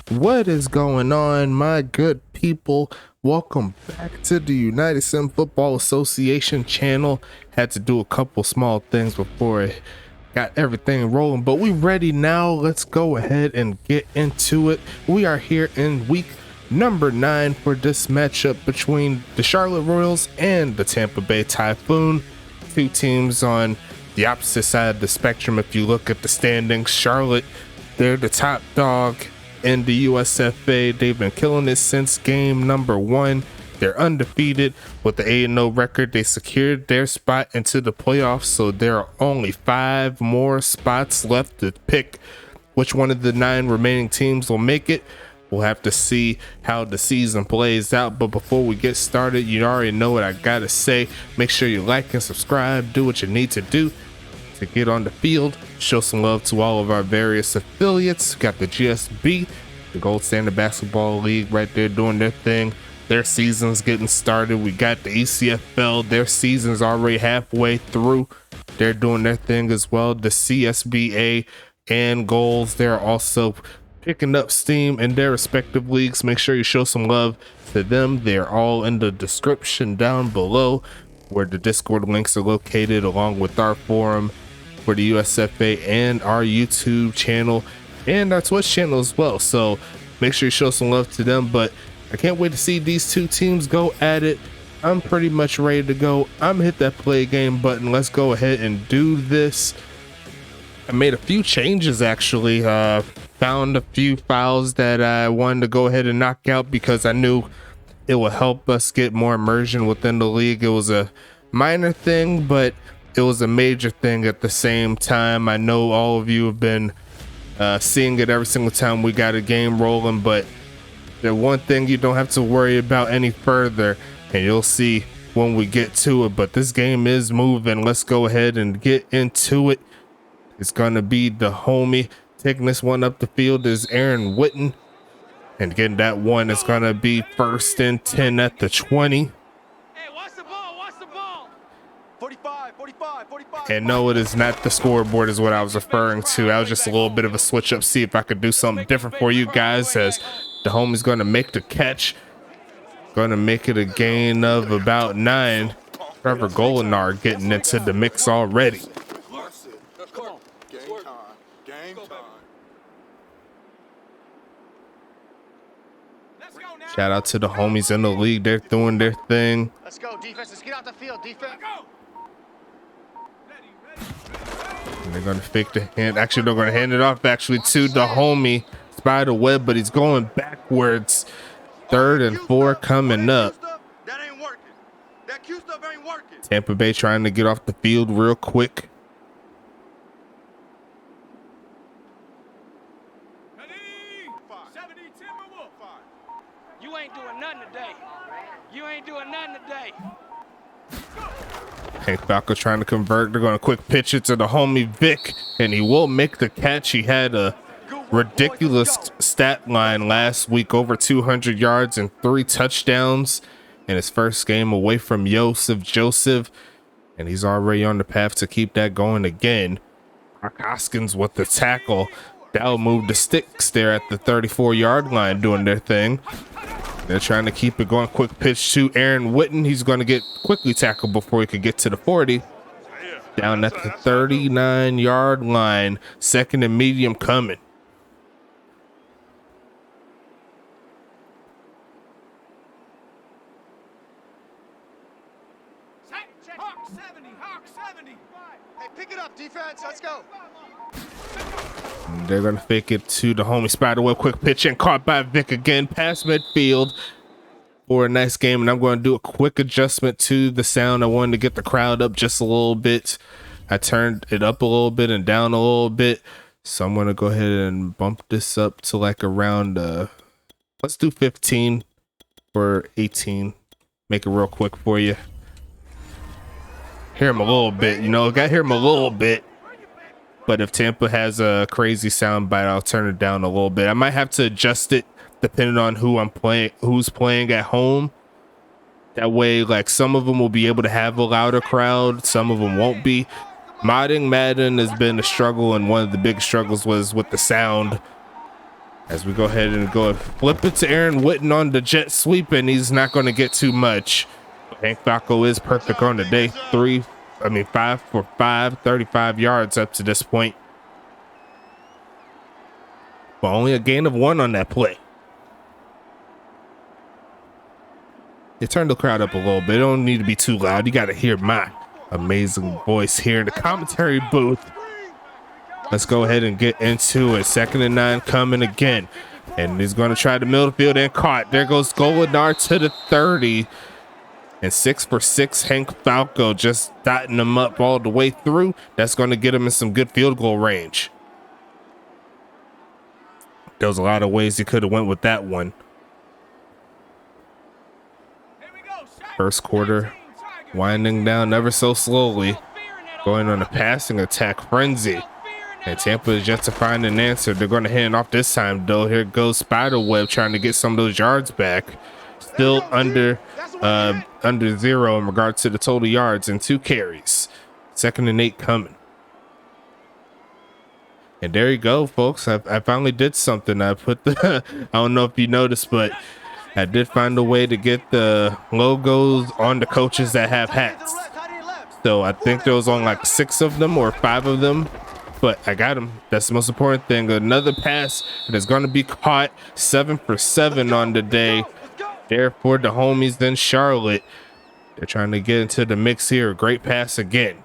What is going on, my good people? Welcome back to the United Sim Football Association channel. Had to do a couple small things before I got everything rolling, but we ready now. Let's go ahead and get into it. We are here in week number 9 for this matchup between the Charlotte Royals and the Tampa Bay Typhoon. Two teams on the opposite side of the spectrum. If you look at the standings, Charlotte, they're the top dog in the USFA. They've been killing it since game number 1. They're undefeated with the 8-0 record. They secured their spot into the playoffs, so there are only 5 more spots left to pick which one of the 9 remaining teams will make it. We'll have to see how the season plays out, but before we get started, you already know what I gotta say. Make sure you like and subscribe, do what you need to do to get on the field. Show some love to all of our various affiliates. Got the GSB, the Gold Standard Basketball League, right there doing their thing. Their season's getting started. We got the ECFL, their season's already halfway through. They're doing their thing as well. The CSBA and Goals, they're also picking up steam in their respective leagues. Make sure you show some love to them. They're all in the description down below, where the Discord links are located, along with our forum for the USFA and our YouTube channel and our Twitch channel as well. So make sure you show some love to them. But I can't wait to see these two teams go at it. I'm pretty much ready to go. I'm gonna hit that play game button. Let's go ahead and do this. I made a few changes actually. Found a few files that I wanted to go ahead and knock out because I knew it will help us get more immersion within the league. It was a minor thing, but it was a major thing at the same time. I know all of you have been seeing it every single time we got a game rolling, but the one thing you don't have to worry about any further, and you'll see when we get to it, but this game is moving. Let's go ahead and get into it. It's gonna be the homie taking this one up the field is Aaron Witten, and getting that one is gonna be 1st and 10 at the 20. Hey, watch the ball, watch the ball. 45. And no, it is not the scoreboard is what I was referring to. That was just a little bit of a switch up, see if I could do something different for you guys, as the homie's gonna make the catch. Gonna make it a gain of about 9. Trevor Golinar getting into the mix already. Shout out to the homies in the league. They're doing their thing. Let's go, defense. Let's get out the field, defense. And they're gonna fake the hand. Actually, they're gonna hand it off actually to the homie Spider Web, but he's going backwards. 3rd and 4 coming up. That ain't working. That Q stuff ain't working. Tampa Bay trying to get off the field real quick. You ain't doing nothing today. You ain't doing nothing today. Hey, Falco trying to convert. They're going to quick pitch it to the homie Vic, and he will make the catch. He had a ridiculous stat line last week, over 200 yards and 3 touchdowns in his first game away from Joseph, and he's already on the path to keep that going again. Mark Hoskins with the tackle. That'll move the sticks there at the 34-yard line doing their thing. They're trying to keep it going. Quick pitch to Aaron Witten. He's going to get quickly tackled before he could get to the 40. Down at the 39-yard line. 2nd and medium coming. Hawk 70. Hey, pick it up, defense. Let's go. They're going to fake it to the homie Spiderweb. Quick pitch and caught by Vic again. Past midfield for a nice game. And I'm going to do a quick adjustment to the sound. I wanted to get the crowd up just a little bit. I turned it up a little bit and down a little bit. So I'm going to go ahead and bump this up to like around, let's do 15 or 18. Make it real quick for you. Hear him a little bit, you know, got to hear him a little bit. But if Tampa has a crazy sound bite, I'll turn it down a little bit. I might have to adjust it depending on who's playing at home. That way, like, some of them will be able to have a louder crowd, some of them won't be. Modding Madden has been a struggle, and one of the big struggles was with the sound. As we go ahead and flip it to Aaron Witten on the jet sweep, and he's not going to get too much. Hank Falco is perfect on the day. 5 for 5, 35 yards up to this point. But only a gain of 1 on that play. You turn the crowd up a little bit. It don't need to be too loud. You got to hear my amazing voice here in the commentary booth. Let's go ahead and get into it. 2nd and 9 coming again. And he's going to try to middle the field and caught. There goes Golinar to the 30. And 6 for 6, Hank Falco just dotting him up all the way through. That's going to get him in some good field goal range. There was a lot of ways he could have went with that one. First quarter winding down ever so slowly. Going on a passing attack frenzy. And Tampa is yet to find an answer. They're going to hand off this time, though. Here goes Spiderweb trying to get some of those yards back. Still under 0 in regards to the total yards and 2 carries. 2nd and 8 coming. And there you go, folks. I finally did something. I put the I don't know if you noticed, but I did find a way to get the logos on the coaches that have hats. So I think there was only like 6 of them or 5 of them, but I got them. That's the most important thing. Another pass that is going to be caught. 7 for 7 on the day. There for the homies in Charlotte. They're trying to get into the mix here. Great pass again.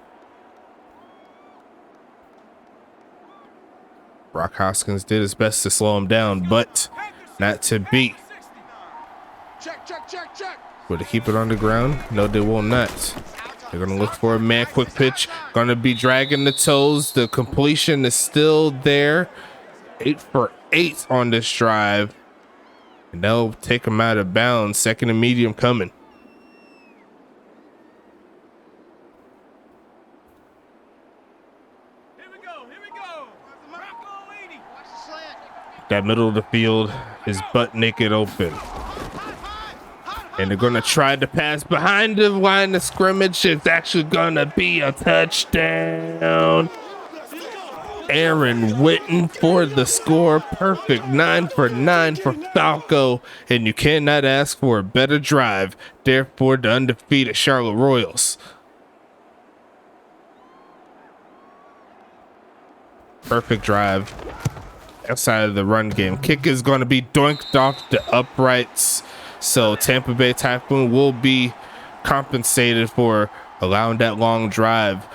Brock Hoskins did his best to slow him down, but not to be. Will they keep it on the ground? No, they will not. They're going to look for a man. Quick pitch. Going to be dragging the toes. The completion is still there. 8 for 8 on this drive. And they'll take him out of bounds. 2nd and medium coming. Here we go. That middle of the field is butt naked open. And they're going to try to pass behind the line of scrimmage. It's actually going to be a touchdown. Aaron Witten for the score. Perfect. 9 for 9 for Falco. And you cannot ask for a better drive. Therefore, the undefeated Charlotte Royals. Perfect drive. Outside of the run game. Kick is going to be doinked off the uprights. So Tampa Bay Typhoon will be compensated for allowing that long drive.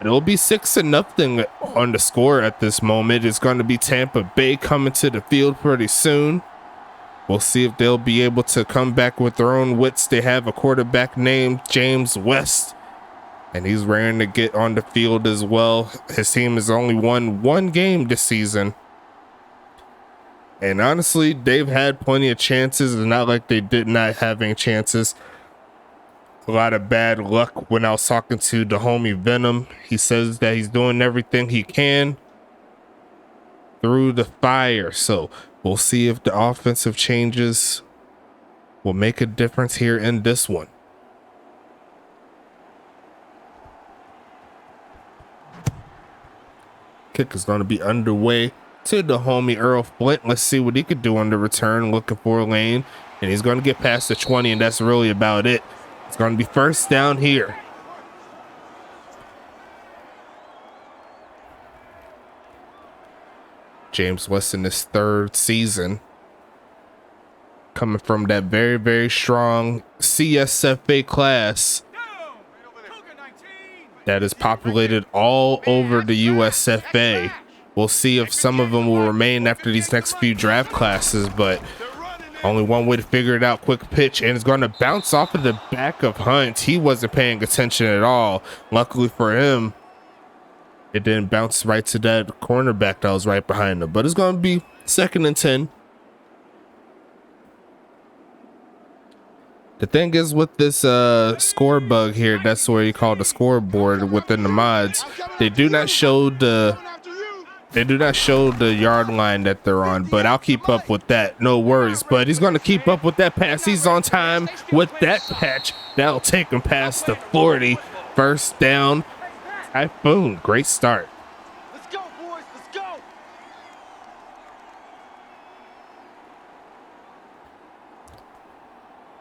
It'll be 6-0 on the score at this moment. It's going to be Tampa Bay coming to the field pretty soon. We'll see if they'll be able to come back with their own wits. They have a quarterback named James West, and he's raring to get on the field as well. His team has only won 1 game this season. And honestly, they've had plenty of chances. It's not like they did not have any chances. A lot of bad luck when I was talking to the homie Venom. He says that he's doing everything he can through the fire. So we'll see if the offensive changes will make a difference here in this one. Kick is going to be underway to the homie Earl Flint. Let's see what he could do on the return. Looking for a lane, and he's going to get past the 20, and that's really about it. It's going to be first down here. James West in his 3rd season, coming from that very, very strong CSFA class that is populated all over the USFA. We'll see if some of them will remain after these next few draft classes, but only one way to figure it out. Quick pitch, and it's going to bounce off of the back of Hunt. He wasn't paying attention at all. Luckily for him, it didn't bounce right to that cornerback that was right behind him. But it's going to be 2nd and 10. The thing is with this score bug here, that's where you call the scoreboard within the mods. They do not show the yard line that they're on, but I'll keep up with that. No worries. But he's going to keep up with that pass. He's on time with that catch. That'll take him past the 40. First down. Typhoon. Great start. Let's go, boys. Let's go.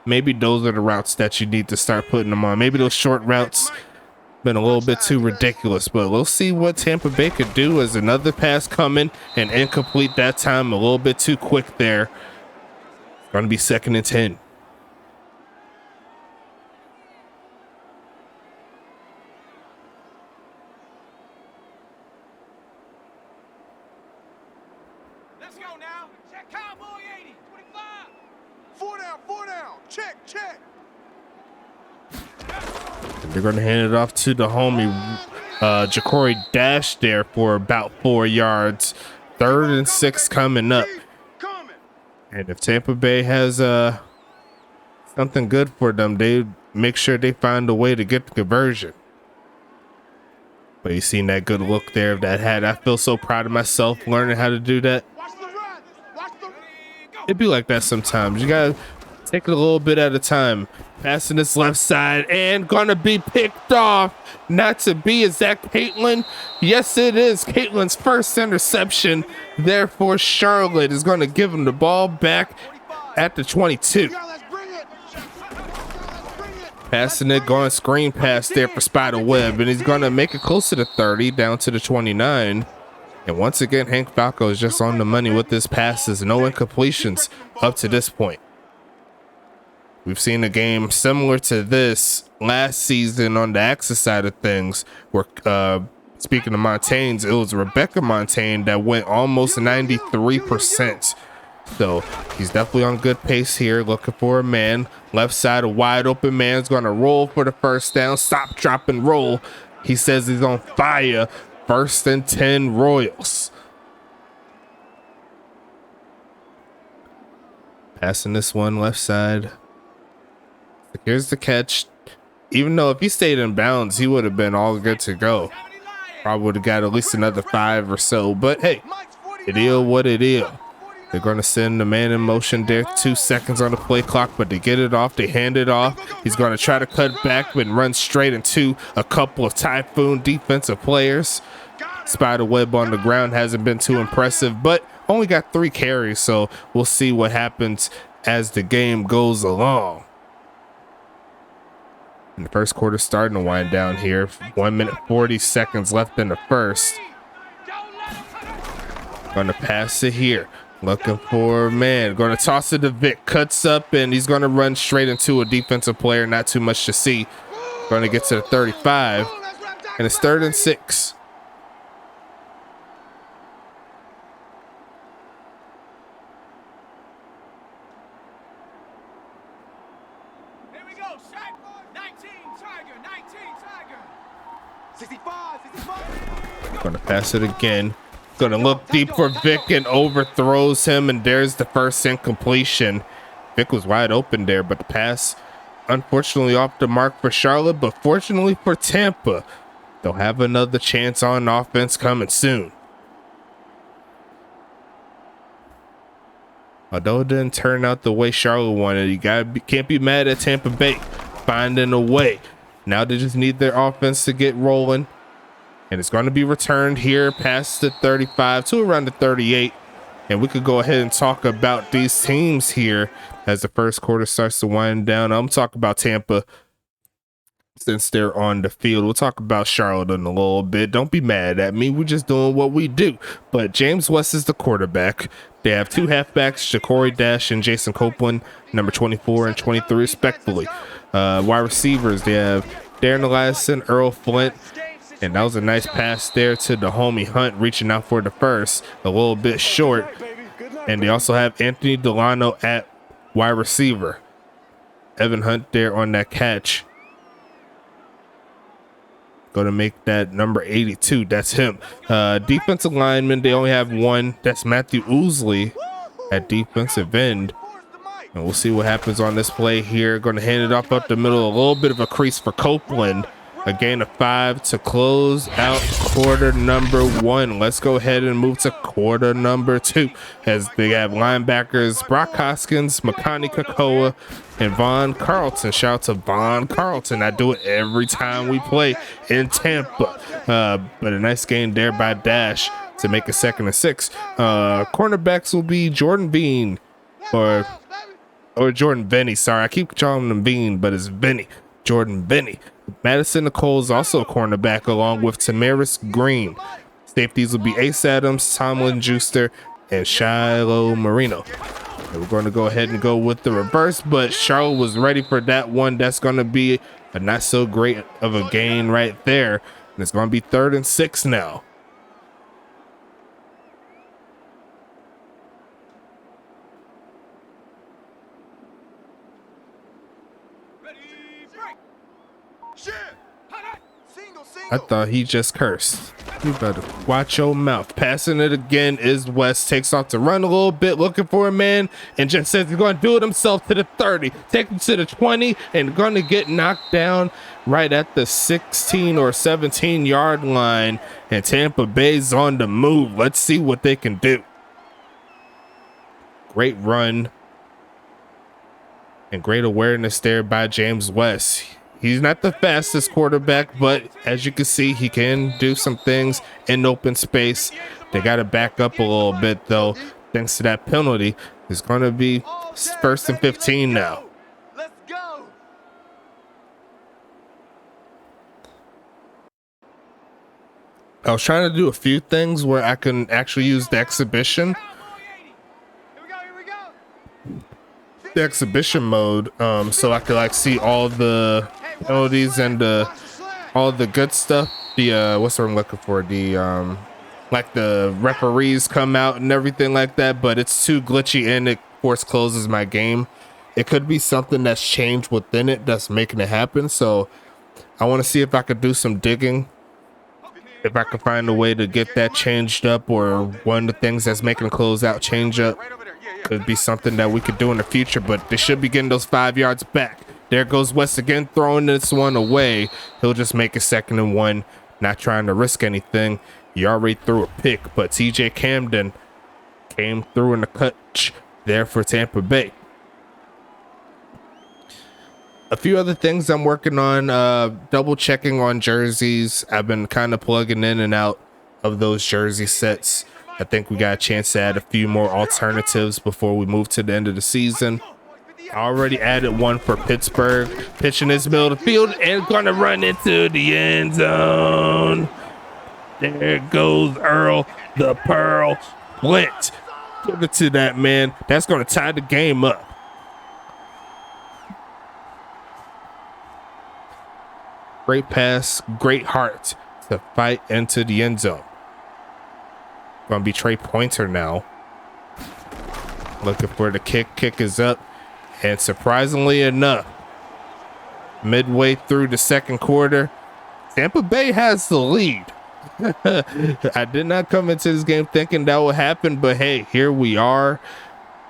maybe those are the routes that you need to start putting them on. Maybe those short routes been a little bit too ridiculous, but we'll see what Tampa Bay could do as another pass coming and incomplete that time. A little bit too quick there. It's going to be 2nd and 10. Let's go now. Check Cowboy 80, 25. 4 down. Check. They're going to hand it off to the homie Ja'Cory Dash there for about 4 yards. 3rd and 6 coming up. And if Tampa Bay has something good for them, they make sure they find a way to get the conversion. But you seen that good look there of that hat. I feel so proud of myself learning how to do that. It'd be like that sometimes. You gotta take it a little bit at a time. Passing this left side and gonna be picked off. Not to be, is that Caitlin? Yes, it is. Caitlin's first interception. Therefore, Charlotte is gonna give him the ball back at the 22. Passing it, going screen pass there for Spiderweb, and he's gonna make it close to the 30, down to the 29. And once again, Hank Falco is just on the money with his passes. No incompletions up to this point. We've seen a game similar to this last season on the Axis side of things, where speaking of Montaigne's, it was Rebecca Montaigne that went almost 93%. So he's definitely on good pace here, looking for a man. Left side, a wide open man's going to roll for the first down. Stop, drop, and roll. He says he's on fire. 1st and 10 Royals. Passing this one left side. Here's the catch. Even though if he stayed in bounds, he would have been all good to go. Probably would have got at least another 5 or so. But hey, it is what it is. They're going to send the man in motion there. 2 seconds on the play clock, but they get it off. They hand it off. He's going to try to cut back and run straight into a couple of Typhoon defensive players. Spiderweb on the ground hasn't been too impressive, but only got 3 carries. So we'll see what happens as the game goes along. And the first quarter starting to wind down here. 1 minute 40 seconds left in the first. Going to pass it here. Looking for a man. Going to toss it to Vic. Cuts up and he's going to run straight into a defensive player. Not too much to see. Going to get to the 35. And it's 3rd and 6. Here we go. Sack 19 Tiger. 19 Tiger. 65. Going to pass it again. Going to look deep for Vic and overthrows him, and there's the first incompletion. Vic was wide open there, but the pass unfortunately off the mark for Charlotte, but fortunately for Tampa, they'll have another chance on offense coming soon. Although it didn't turn out the way Charlotte wanted, you can't be mad at Tampa Bay finding a way. Now they just need their offense to get rolling. And it's going to be returned here past the 35 to around the 38. And we could go ahead and talk about these teams here as the first quarter starts to wind down. I'm talking about Tampa since they're on the field. We'll talk about Charlotte in a little bit. Don't be mad at me. We're just doing what we do. But James West is the quarterback. They have 2 halfbacks, Ja'Cory Dash and Jason Copeland, number 24 and 23 respectively. Wide receivers, they have Darren Eliason, Earl Flint. And that was a nice pass there to the homie Hunt, reaching out for the first, a little bit short. And they also have Anthony Delano at wide receiver. Evan Hunt there on that catch. Going to make that number 82. That's him. Defensive lineman, they only have 1. That's Matthew Oosley at defensive end. And we'll see what happens on this play here. Going to hand it off up the middle. A little bit of a crease for Copeland. A gain of 5 to close out quarter number 1. Let's go ahead and move to quarter number 2 as they have linebackers Brock Hoskins, Makani Kakoa, and Vaughn Carlton. Shout out to Vaughn Carlton. I do it every time we play in Tampa. But a nice gain there by Dash to make it 2nd and 6. Cornerbacks will be Jordan Bean or or Jordan Vinny. Sorry, I keep calling him Bean, but it's Vinny. Jordan Vinny. Madison Nicole is also a cornerback, along with Tamaris Green. Safeties will be Ace Adams, Tomlin Juicer, and Shiloh Marino. And we're going to go ahead and go with the reverse, but Charlotte was ready for that one. That's going to be a not so great of a gain right there. And it's going to be 3rd and 6 now. I thought he just cursed. You better watch your mouth. Passing it again is West. Takes off to run a little bit, looking for a man, and just says he's going to do it himself to the 30. Take him to the 20, and going to get knocked down right at the 16 or 17 yard line. And Tampa Bay's on the move. Let's see what they can do. Great run and great awareness there by James West. He's not the fastest quarterback, but as you can see, he can do some things in open space. They got to back up a little bit, though, thanks to that penalty. It's going to be 1st and 15 now. Let's go. I was trying to do a few things where I can actually use the exhibition. The exhibition mode, so I could like see all the penalties and all the good stuff. The what's what I'm looking for, the like the referees come out and everything like that, but it's too glitchy and it force closes my game. It could be something that's changed within it that's making it happen, so I want to see if I could do some digging, if I could find a way to get that changed up, or one of the things that's making the closeout change up. Could be something that we could do in the future, but they should be getting those 5 yards back. There goes West again, throwing this one away. He'll just make a 2nd and 1, not trying to risk anything. He already threw a pick, but TJ Camden came through in the clutch there for Tampa Bay. A few other things I'm working on, double checking on jerseys. I've been kind of plugging in and out of those jersey sets. I think we got a chance to add a few more alternatives before we move to the end of the season. I already added one for Pittsburgh. Pitching his middle of the field and going to run into the end zone. There goes Earl the Pearl Flint. Give it to that man. That's going to tie the game up. Great pass, great heart to fight into the end zone. Gonna be Trey Pointer now. Looking for the kick. Kick is up. And surprisingly enough, midway through the 2nd quarter, Tampa Bay has the lead. I did not come into this game thinking that would happen, but hey, here we are.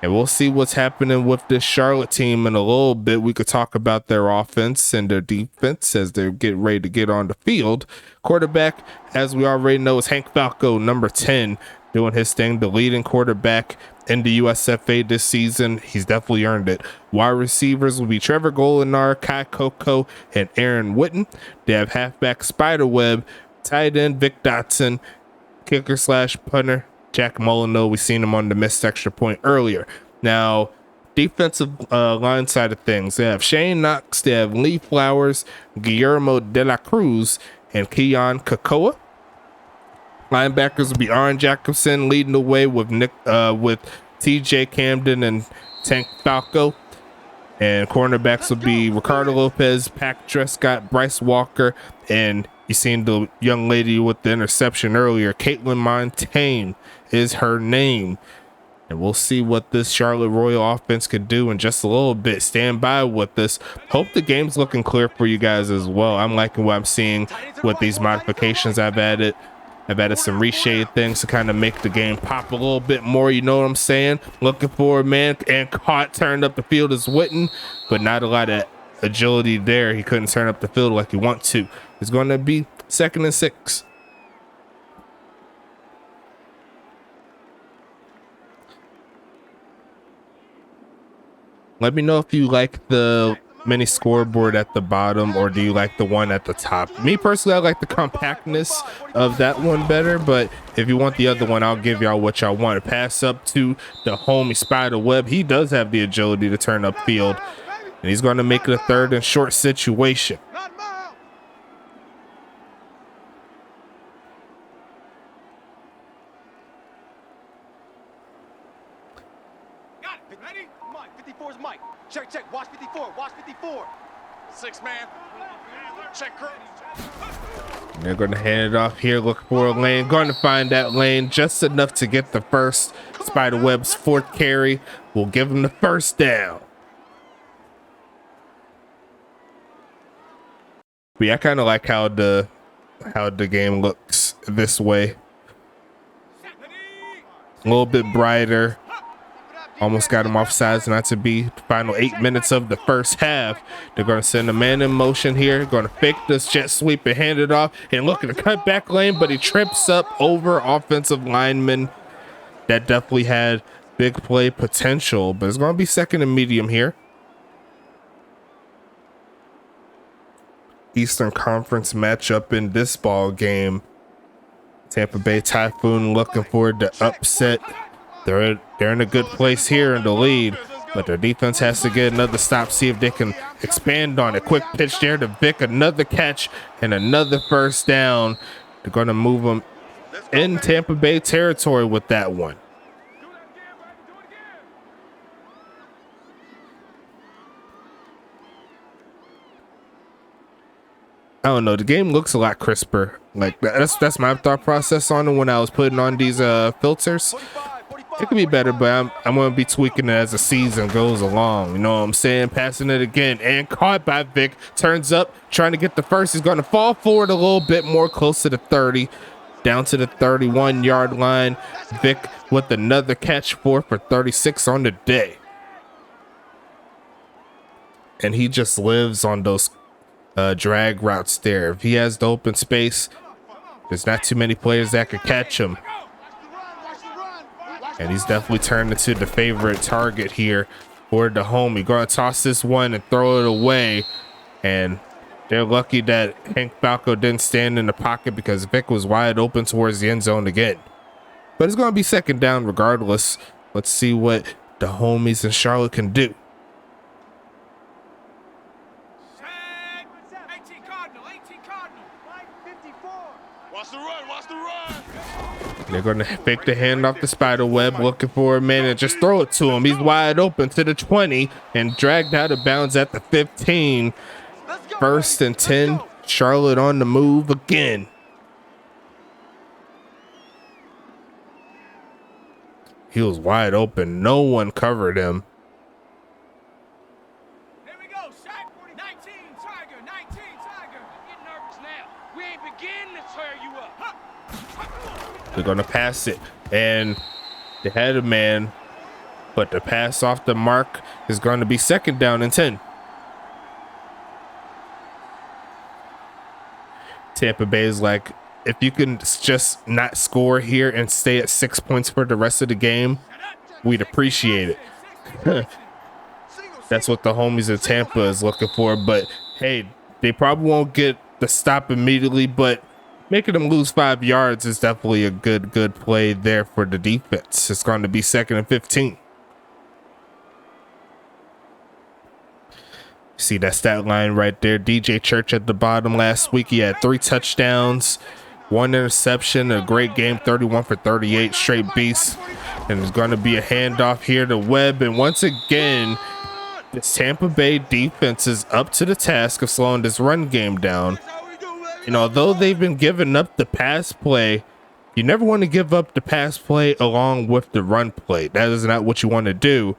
And we'll see what's happening with this Charlotte team in a little bit. We could talk about their offense and their defense as they're getting ready to get on the field. Quarterback, as we already know, is Hank Falco, number 10, doing his thing, the leading quarterback in the USFA this season. He's definitely earned it. Wide receivers will be Trevor Golinar, Kai Coco, and Aaron Witten. They have halfback Spiderweb, tight end Vic Dotson, kicker / punter Jack Molyneux. We seen him on the missed extra point earlier. Now, defensive line side of things, they have Shane Knox, they have Lee Flowers, Guillermo de la Cruz, and Keon Kakoa. Linebackers will be Aaron Jacobson leading the way with TJ Camden and Tank Falco. And cornerbacks will be Ricardo Lopez, Pac Trescott, Bryce Walker, and you seen the young lady with the interception earlier, Caitlin Montaigne is her name. And we'll see what this Charlotte Royal offense could do in just a little bit. Stand by with this. Hope the game's looking clear for you guys as well. I'm liking what I'm seeing with these modifications I've added. I've added some reshade things to kind of make the game pop a little bit more. You know what I'm saying? Looking for a man, and caught, turned up the field is Witten, but not a lot of agility there. He couldn't turn up the field like he wants to. It's going to be 2nd and 6. Let me know if you like the mini scoreboard at the bottom, or do you like the one at the top? Me personally, I like the compactness of that one better, but if you want the other one, I'll give y'all what y'all want. Pass up to the homie Spider Web. He does have the agility to turn upfield, and he's going to make it a 3rd and short situation. Not mine. Got it. Ready? Mike. 54's Mike. Check, check. Watch 54. Watch 54. 6 man. Check curl. They're going to hand it off here. Look for a lane. Going to find that lane just enough to get the first. Spiderweb's 4th carry will give him the first down. But yeah, I kind of like how the game looks this way. A little bit brighter. Almost got him off sides, not to be. Final 8 minutes of the first half. They're going to send a man in motion here. Going to fake this jet sweep and hand it off. And look at the cutback lane, but he trips up over offensive lineman. That definitely had big play potential, but it's going to be 2nd and medium here. Eastern Conference matchup in this ball game. Tampa Bay Typhoon looking for the upset. They're in a good place here in the lead, but their defense has to get another stop, see if they can expand on it. Quick pitch there to Vic, another catch and another first down. They're going to move them in Tampa Bay territory with that one. I don't know. The game looks a lot crisper. Like that's my thought process on it when I was putting on these filters. It could be better, but I'm going to be tweaking it as the season goes along. You know what I'm saying? Passing it again and caught by Vic. Turns up, trying to get the first. He's going to fall forward a little bit more, close to the 30, down to the 31-yard line. Vic with another catch for 36 on the day. And he just lives on those drag routes there. If he has the open space, there's not too many players that could catch him. And he's definitely turned into the favorite target here for the homie. Going to toss this one and throw it away. And they're lucky that Hank Falco didn't stand in the pocket because Vic was wide open towards the end zone again. But it's going to be 2nd down regardless. Let's see what the homies in Charlotte can do. Watch the run. Watch the run. They're going to fake the hand off the spider web, looking for a man and just throw it to him. He's wide open to the 20 and dragged out of bounds at the 15. 1st and 10. Charlotte on the move again. He was wide open. No one covered him. Here we go, Shaq. 19, Tiger, 19, Tiger. Get nervous now. We ain't beginning to tear you up. They're going to pass it, and they had a man, but the pass off the mark is going to be 2nd down and 10. Tampa Bay is like, if you can just not score here and stay at 6 points for the rest of the game, we'd appreciate it. That's what the homies in Tampa is looking for. But hey, they probably won't get the stop immediately, but making them lose 5 yards is definitely a good play there for the defense. It's going to be 2nd and 15. See that stat line right there. DJ Church at the bottom last week. He had 3 touchdowns, 1 interception, a great game, 31 for 38, straight beast. And there's going to be a handoff here to Webb. And once again, this Tampa Bay defense is up to the task of slowing this run game down. And although they've been giving up the pass play, you never want to give up the pass play along with the run play. That is not what you want to do.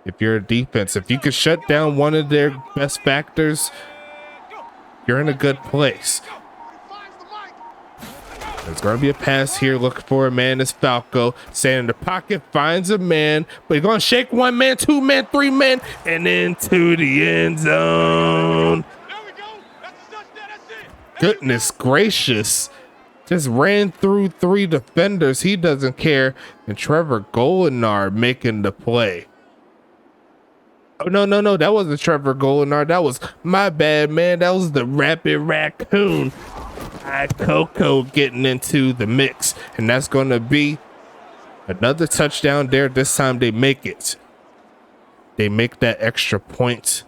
If you're a defense, if you can shut down one of their best factors, you're in a good place. There's going to be a pass here. Looking for a man. It's Falco. Staying in the pocket. Finds a man. But he's going to shake 1 man, 2 man, 3 men. And into the end zone. Goodness gracious. Just ran through 3 defenders. He doesn't care. And Trevor Golinar making the play. Oh, no, that wasn't Trevor Golinar. That was my bad, man. That was the Rapid Raccoon. Coco getting into the mix, and that's going to be another touchdown there. This time they make it. They make that extra point.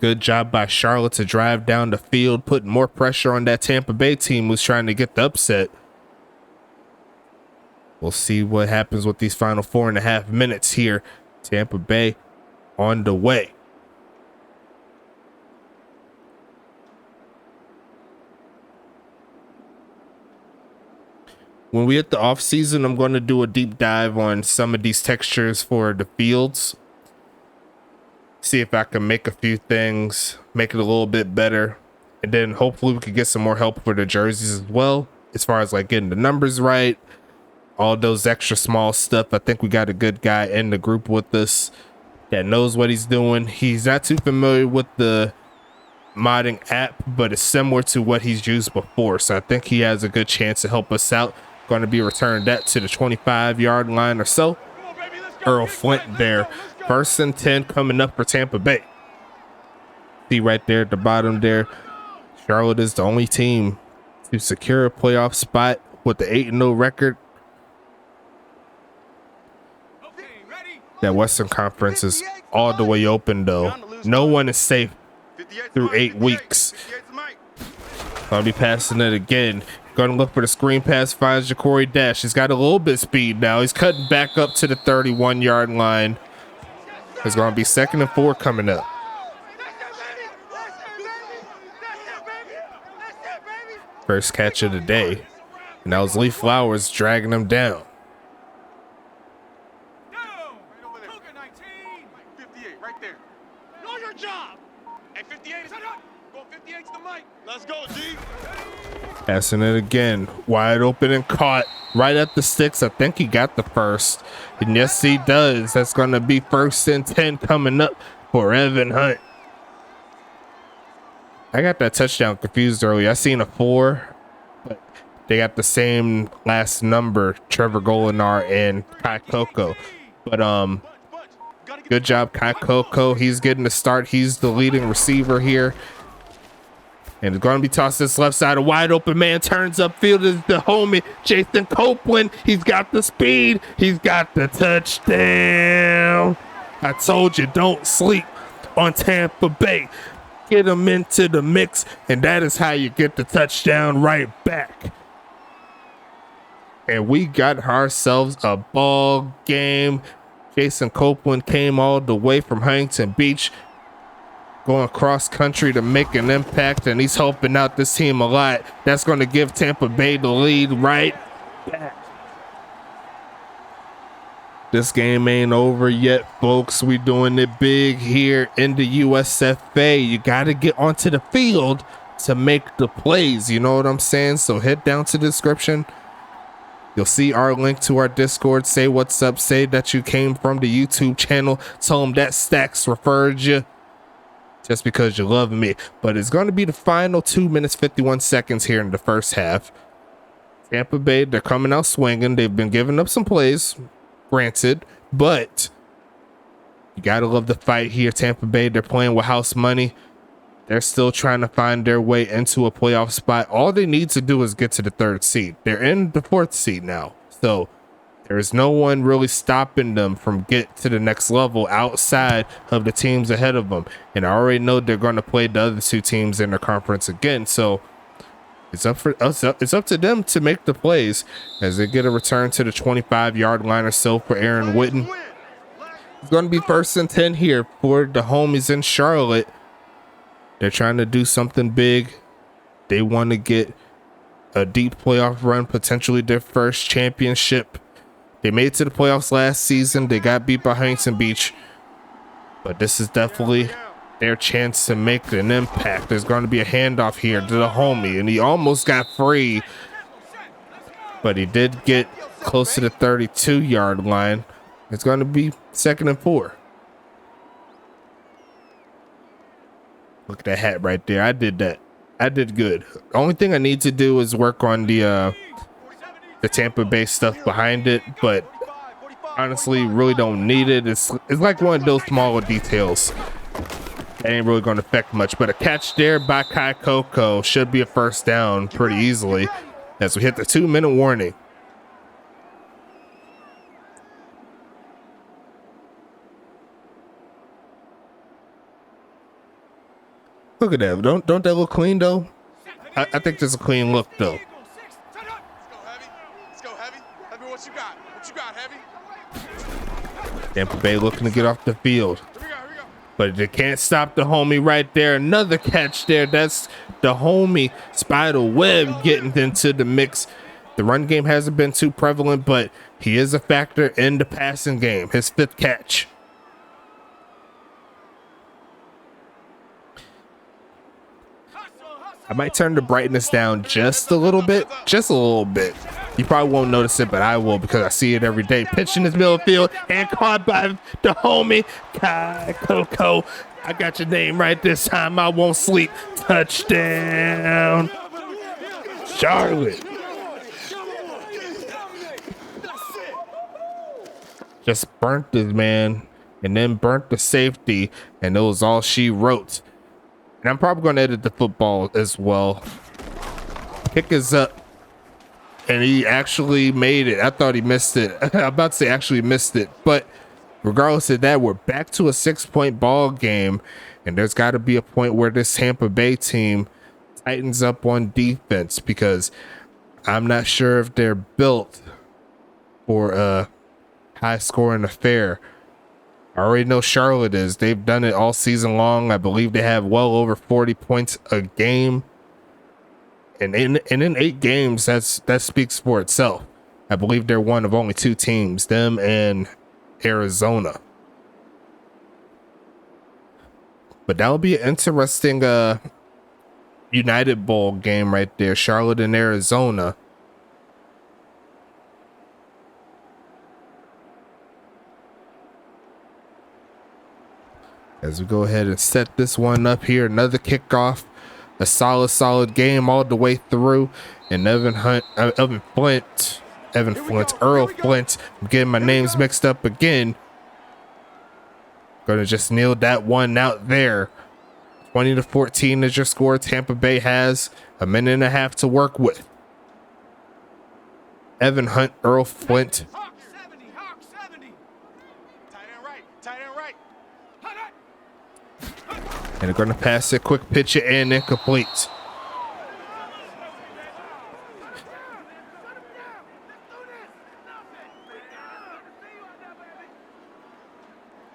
Good job by Charlotte to drive down the field, putting more pressure on that Tampa Bay team who's trying to get the upset. We'll see what happens with these final 4.5 minutes here. Tampa Bay on the way. When we hit the off season, I'm going to do a deep dive on some of these textures for the fields. See if I can make a few things, make it a little bit better. And then hopefully we could get some more help for the jerseys as well. As far as like getting the numbers right, all those extra small stuff. I think we got a good guy in the group with us that knows what he's doing. He's not too familiar with the modding app, but it's similar to what he's used before. So I think he has a good chance to help us out. Going to be returned that to the 25-yard line or so. Earl Flint there. 1st and 10 coming up for Tampa Bay. See right there at the bottom there, Charlotte is the only team to secure a playoff spot with the 8-0 record. That Western Conference is all the way open though. No one is safe through 8 weeks. I'll be passing it again. Going to look for the screen pass, finds Ja'Cory Dash. He's got a little bit of speed now. He's cutting back up to the 31-yard line. It's going to be 2nd and 4 coming up. First catch of the day. And that was Lee Flowers dragging him down. Passing it again, wide open and caught right at the sticks. I think he got the first, and yes he does. That's going to be 1st and 10 coming up for Evan Hunt. I got that touchdown confused earlier. I seen a 4, but they got the same last number, Trevor Golinar and Kai Coco. But good job Kai Coco. He's getting the start. He's the leading receiver here. And it's going to be tossed to this left side. A wide open man turns upfield. Is the homie Jason Copeland. He's got the speed. He's got the touchdown. I told you, don't sleep on Tampa Bay. Get them into the mix, and that is how you get the touchdown right back. And we got ourselves a ball game. Jason Copeland came all the way from Huntington Beach, going cross country to make an impact, and he's helping out this team a lot. That's going to give Tampa Bay the lead right back. This game ain't over yet, folks. We doing it big here in the USFA. You got to get onto the field to make the plays. You know what I'm saying? So head down to the description. You'll see our link to our Discord. Say what's up. Say that you came from the YouTube channel. Tell them that Stacks referred you. Just because you love me. But it's going to be the final 2 minutes 51 seconds here in the first half. Tampa Bay, they're coming out swinging. They've been giving up some plays, granted, but you gotta love the fight here. Tampa Bay, they're playing with house money. They're still trying to find their way into a playoff spot. All they need to do is get to the 3rd seed. They're in the 4th seed now, so there's no one really stopping them from get to the next level outside of the teams ahead of them. And I already know they're going to play the other 2 teams in the conference again. So it's up for us. It's up to them to make the plays as they get a return to the 25-yard line or so for Aaron Witten. It's going to be 1st and 10 here for the homies in Charlotte. They're trying to do something big. They want to get a deep playoff run, potentially their first championship. They made it to the playoffs last season. They got beat by Huntington Beach. But this is definitely their chance to make an impact. There's going to be a handoff here to the homie, and he almost got free. But he did get close to the 32-yard line. It's going to be 2nd and 4. Look at that hat right there. I did that. I did good. The only thing I need to do is work on the Tampa Bay stuff behind it, but honestly really don't need it. It's like one of those smaller details. It ain't really going to affect much, but a catch there by Kai Coco should be a first down pretty easily as we hit the 2-minute warning. Look at that. Don't that look clean though? I think there's a clean look though. Let's go, Heavy. Let's go, Heavy. Heavy, what you got? What you got, Heavy? Tampa Bay looking to get off the field. Here we go. But they can't stop the homie right there. Another catch there. That's the homie Spider Webb getting into the mix. The run game hasn't been too prevalent, but he is a factor in the passing game. His 5th catch. I might turn the brightness down just a little bit. Just a little bit. You probably won't notice it, but I will because I see it every day. Pitch in this middle of the field and caught by the homie Kai Coco. I got your name right this time. I won't sleep. Touchdown, Charlotte. Just burnt this man and then burnt the safety, and it was all she wrote. And I'm probably going to edit the football as well. Kick is up. And he actually made it. I thought he missed it. I'm about to say actually missed it. But regardless of that, we're back to a 6-point ball game. And there's got to be a point where this Tampa Bay team tightens up on defense, because I'm not sure if they're built for a high-scoring affair. I already know Charlotte is. They've done it all season long. I believe they have well over 40 points a game. And in 8 games, that speaks for itself. I believe they're one of only 2 teams, them and Arizona. But that'll be an interesting United Bowl game right there, Charlotte and Arizona. As we go ahead and set this one up here, another kickoff. A solid game all the way through. And Earl Flint, I'm getting my names mixed up again. Gonna just kneel that one out there. 20-14 is your score. Tampa Bay has a minute and a half to work with. Evan Hunt, Earl Flint. Hawk 70, Hawk 70. Tight end right. And they're going to pass it, quick pitch it, and incomplete.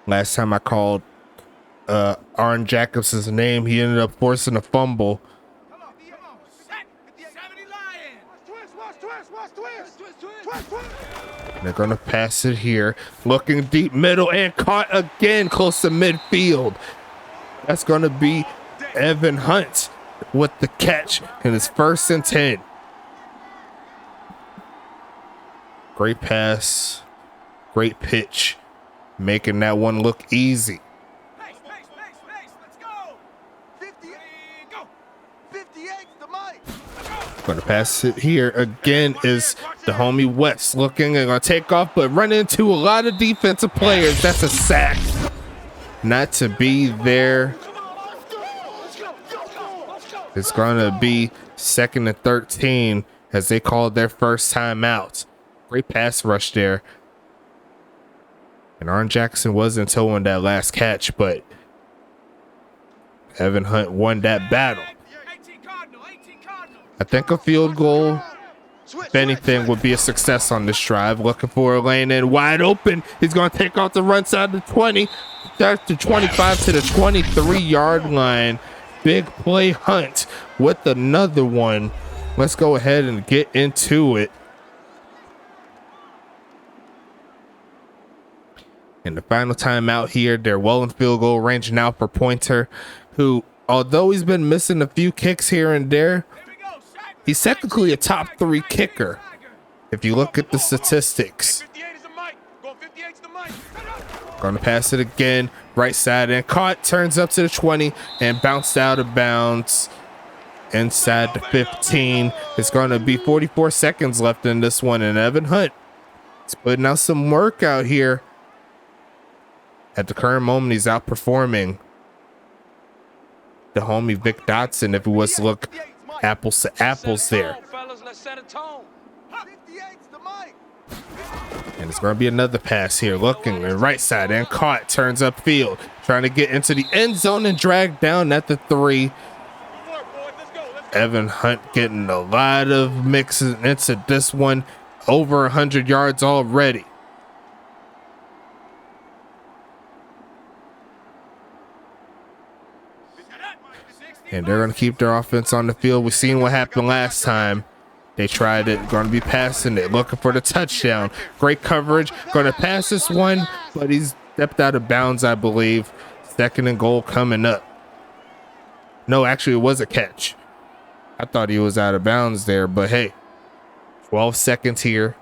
Last time I called Aaron Jacobs' name, he ended up forcing a fumble. Come on. Set. 70 Lion. Twist. And they're going to pass it here. Looking deep middle and caught again close to midfield. That's going to be Evan Hunt with the catch in his 1st and 10. Great pass. Great pitch. Making that one look easy. Pace. Let's go. 58. Go. 58's the mic. Going to pass it here again is the homie West looking and going to take off, but run into a lot of defensive players. That's a sack. Not to be there. It's going to be 2nd and 13 as they called their first time out. Great pass rush there. And Arn Jackson wasn't towing that last catch, but Evan Hunt won that battle. 18 Cardinal. I think a field goal, if anything, would be a success on this drive. Looking for a lane in wide open. He's going to take off the run side of the 20. That's the 25 to the 23-yard line. Big play Hunt with another one. Let's go ahead and get into it. And the final time out here, they're well in field goal range now for Pointer, who, although he's been missing a few kicks here and there, he's technically a top 3 kicker if you look at the statistics. 58 is the mic. Going 58's the mic. Gonna pass it again, right side and caught, turns up to the 20 and bounced out of bounds inside the 15. It's gonna be 44 seconds left in this one, and Evan Hunt He's putting out some work out here. At the current moment, he's outperforming the homie Vic Dotson if it was to look apples to apples there. And it's going to be another pass here. Looking the right side and caught. Turns upfield. Trying to get into the end zone and drag down at the 3. Evan Hunt getting a lot of mixes into this one. Over 100 yards already. And they're going to keep their offense on the field. We've seen what happened last time. They tried it. Going to be passing it. Looking for the touchdown. Great coverage. Going to pass this one. But he's stepped out of bounds, I believe. 2nd and goal coming up. No, actually, it was a catch. I thought he was out of bounds there. But hey, 12 seconds here.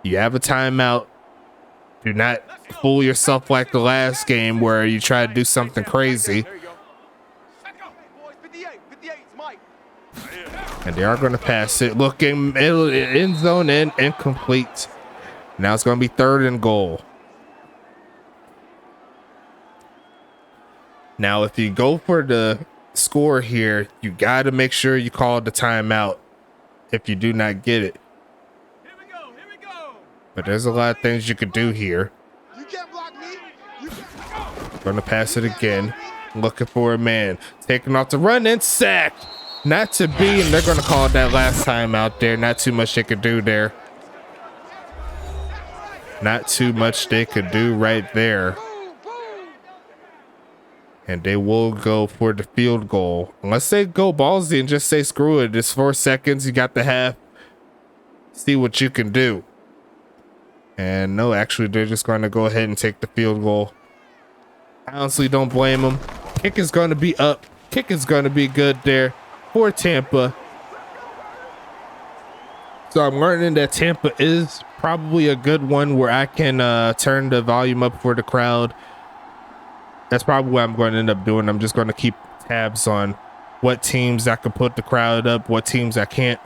You have a timeout. Do not fool yourself like the last game where you try to do something crazy. And they are going to pass it. Looking end zone and incomplete. Now it's going to be 3rd and goal. Now, if you go for the score here, you got to make sure you call the timeout if you do not get it. Here we go. But there's a lot of things you could do here. You can't block me. Going to pass it again. Looking for a man. Taking off the run and sacked. Not to be, and they're going to call that last time out there. Not too much they could do there. Not too much they could do right there. And they will go for the field goal. Unless they go ballsy and just say, screw it. It's 4 seconds. You got the half. See what you can do. And no, actually, they're just going to go ahead and take the field goal. I honestly don't blame them. Kick is going to be up. Kick is going to be good there for Tampa. So I'm learning that Tampa is probably a good one where I can turn the volume up for the crowd. That's probably what I'm going to end up doing. I'm just going to keep tabs on what teams I can put the crowd up, what teams I can't.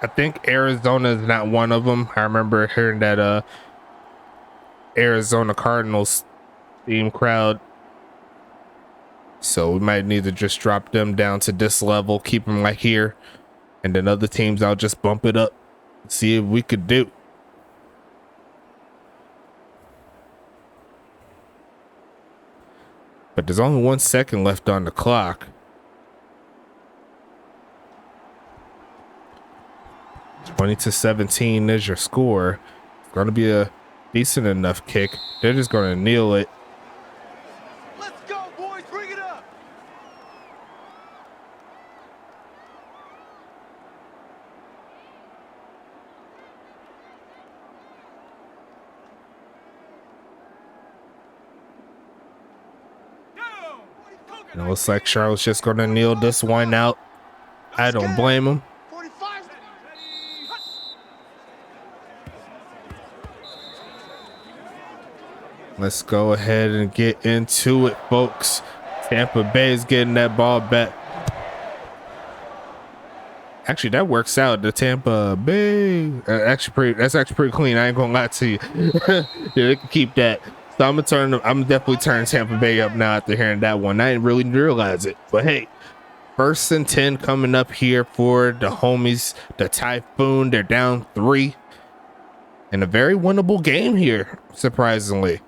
I think Arizona is not one of them. I remember hearing that Arizona Cardinals theme crowd. So we might need to just drop them down to this level, keep them like here. And then other teams, I'll just bump it up, see if we could do. But there's only 1 second left on the clock. (20-17) is your score. It's going to be a decent enough kick. They're just going to kneel it. Let's go, boys. Bring it up. And it looks like Charlotte's just going to kneel this one out. I don't blame him. 45. Let's go ahead and get into it, folks. Tampa Bay is getting that ball back. Actually, that works out. The Tampa Bay, that's actually pretty clean. I ain't gonna lie to you. Yeah, they can keep that. So I'm definitely turning Tampa Bay up now after hearing that one. I didn't really realize it, but hey, 1st and 10 coming up here for the homies, the Typhoon. They're down 3, and a very winnable game here, surprisingly.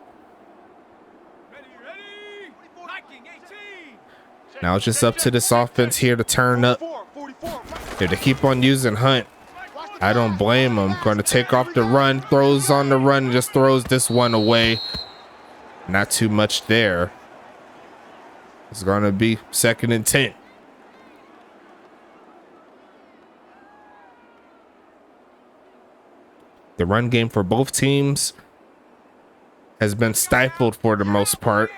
Now it's just up to this offense here to turn up. If they keep on using Hunt, I don't blame them. Going to take off the run, throws on the run, and just throws this one away. Not too much there. It's going to be 2nd and 10. The run game for both teams has been stifled for the most part.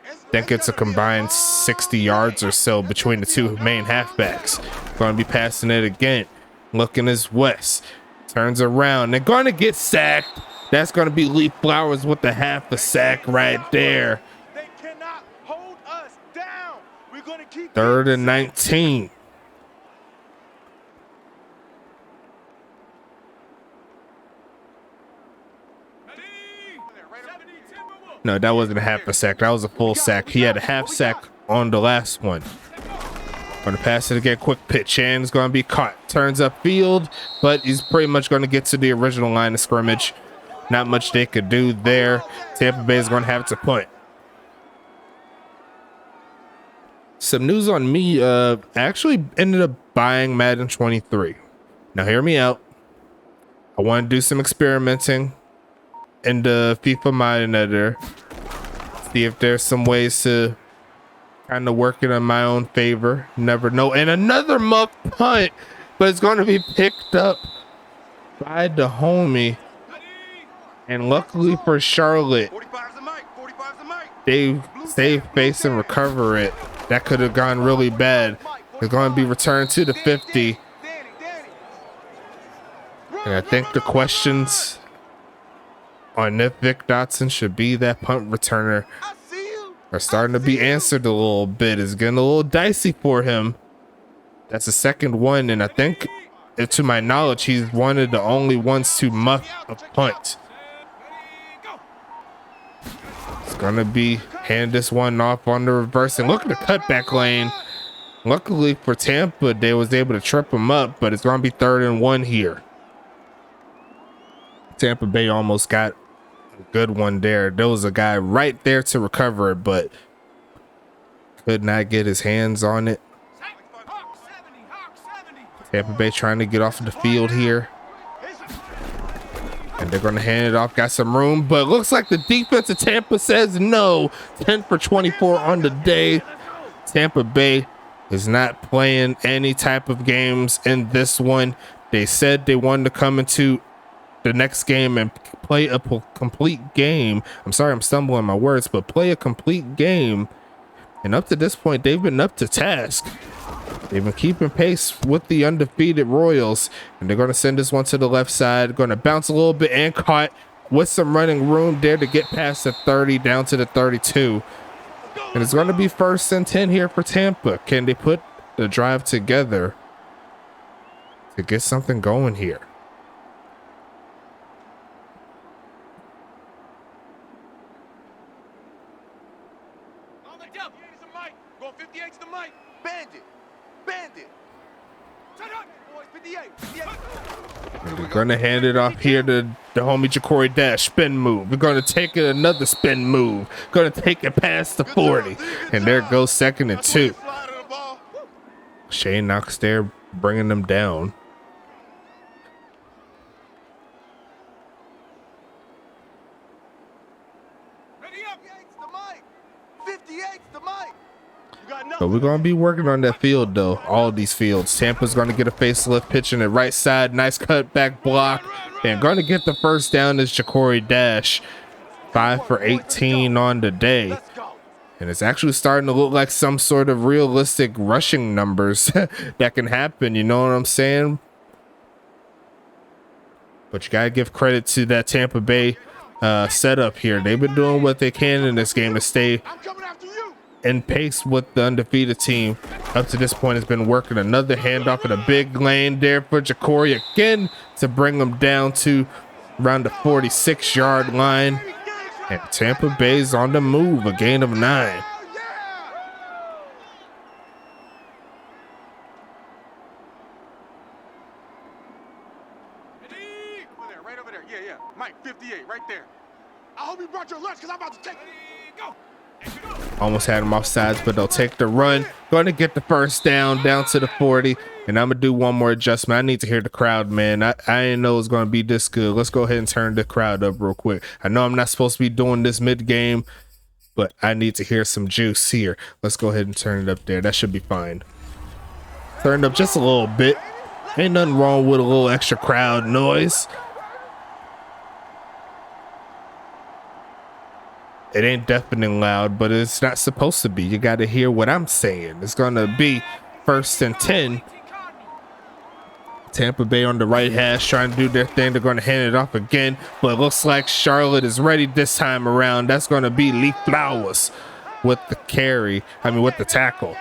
I think it's a combined 60 yards or so between the two main halfbacks. Going to be passing it again. Looking as West. Turns around. They're going to get sacked. That's going to be Lee Flowers with the half a sack right there. They cannot hold us down. We're going to keep 3rd and 19. No, that wasn't a half a sack. That was a full sack. He had a half sack on the last one. Going to pass it again. Quick pitch. And it's going to be caught. Turns upfield, but he's pretty much going to get to the original line of scrimmage. Not much they could do there. Tampa Bay is going to have to punt. Some news on me. I actually ended up buying Madden 23. Now hear me out. I want to do some experimenting in the FIFA Modern Editor. See if there's some ways to kind of work it in my own favor. Never know. And another muff punt, but it's going to be picked up by the homie. And luckily for Charlotte, they save face and recover it. That could have gone really bad. It's going to be returned to the 50. And I think the questions on if Vic Dotson should be that punt returner are starting to be answered a little bit. It's getting a little dicey for him. That's the second one, and I think, to my knowledge, he's one of the only ones to muff a punt. It's gonna be hand this one off on the reverse, and look at the cutback lane. Luckily for Tampa, they was able to trip him up, but it's gonna be 3rd and 1 here. Tampa Bay almost got a good one there. There was a guy right there to recover it, but could not get his hands on it. Tampa Bay trying to get off of the field here. And they're going to hand it off. Got some room, but looks like the defense of Tampa says no. 10 for 24 on the day. Tampa Bay is not playing any type of games in this one. They said they wanted to come into the next game and play a complete game. I'm sorry, I'm stumbling my words, but play a complete game. And up to this point, they've been up to task. They've been keeping pace with the undefeated Royals, and they're going to send this one to the left side. Going to bounce a little bit and caught with some running room there to get past the 30 down to the 32. And it's going to be 1st and 10 here for Tampa. Can they put the drive together to get something going here? Going 58 to the mic. Bandit. Bandit. Turn up, boys. 58. We're going to hand it off here to the homie Ja'Cory Dash. Spin move. We're going to take it another spin move. Going to take it past the 40. And there goes 2nd and 2. Shane Knox there bringing them down. But we're going to be working on that field, though. All of these fields. Tampa's going to get a facelift, pitching it right side. Nice cutback block. And going to get the first down is Ja'Cory Dash. 5 for 18 on the day. And it's actually starting to look like some sort of realistic rushing numbers that can happen. You know what I'm saying? But you got to give credit to that Tampa Bay setup here. They've been doing what they can in this game to stay in pace with the undefeated team. Up to this point, has been working another handoff in a big lane there for Ja'Cory again to bring them down to around the 46-yard line. And Tampa Bay's on the move, a gain of 9. Right over there. Yeah. Mike, 58, right there. I hope you brought your lunch because I'm about to take it. Go. Almost had him off sides, but they'll take the run. Going to get the first down to the 40. And I'm going to do one more adjustment. I need to hear the crowd, man. I didn't know it was going to be this good. Let's go ahead and turn the crowd up real quick. I know I'm not supposed to be doing this mid-game, but I need to hear some juice here. Let's go ahead and turn it up there. That should be fine. Turn up just a little bit. Ain't nothing wrong with a little extra crowd noise. It ain't deafening loud, but it's not supposed to be. You got to hear what I'm saying. It's going to be 1st and 10. Tampa Bay on the right hash trying to do their thing. They're going to hand it off again, but it looks like Charlotte is ready this time around. That's going to be Lee Flowers with the with the tackle.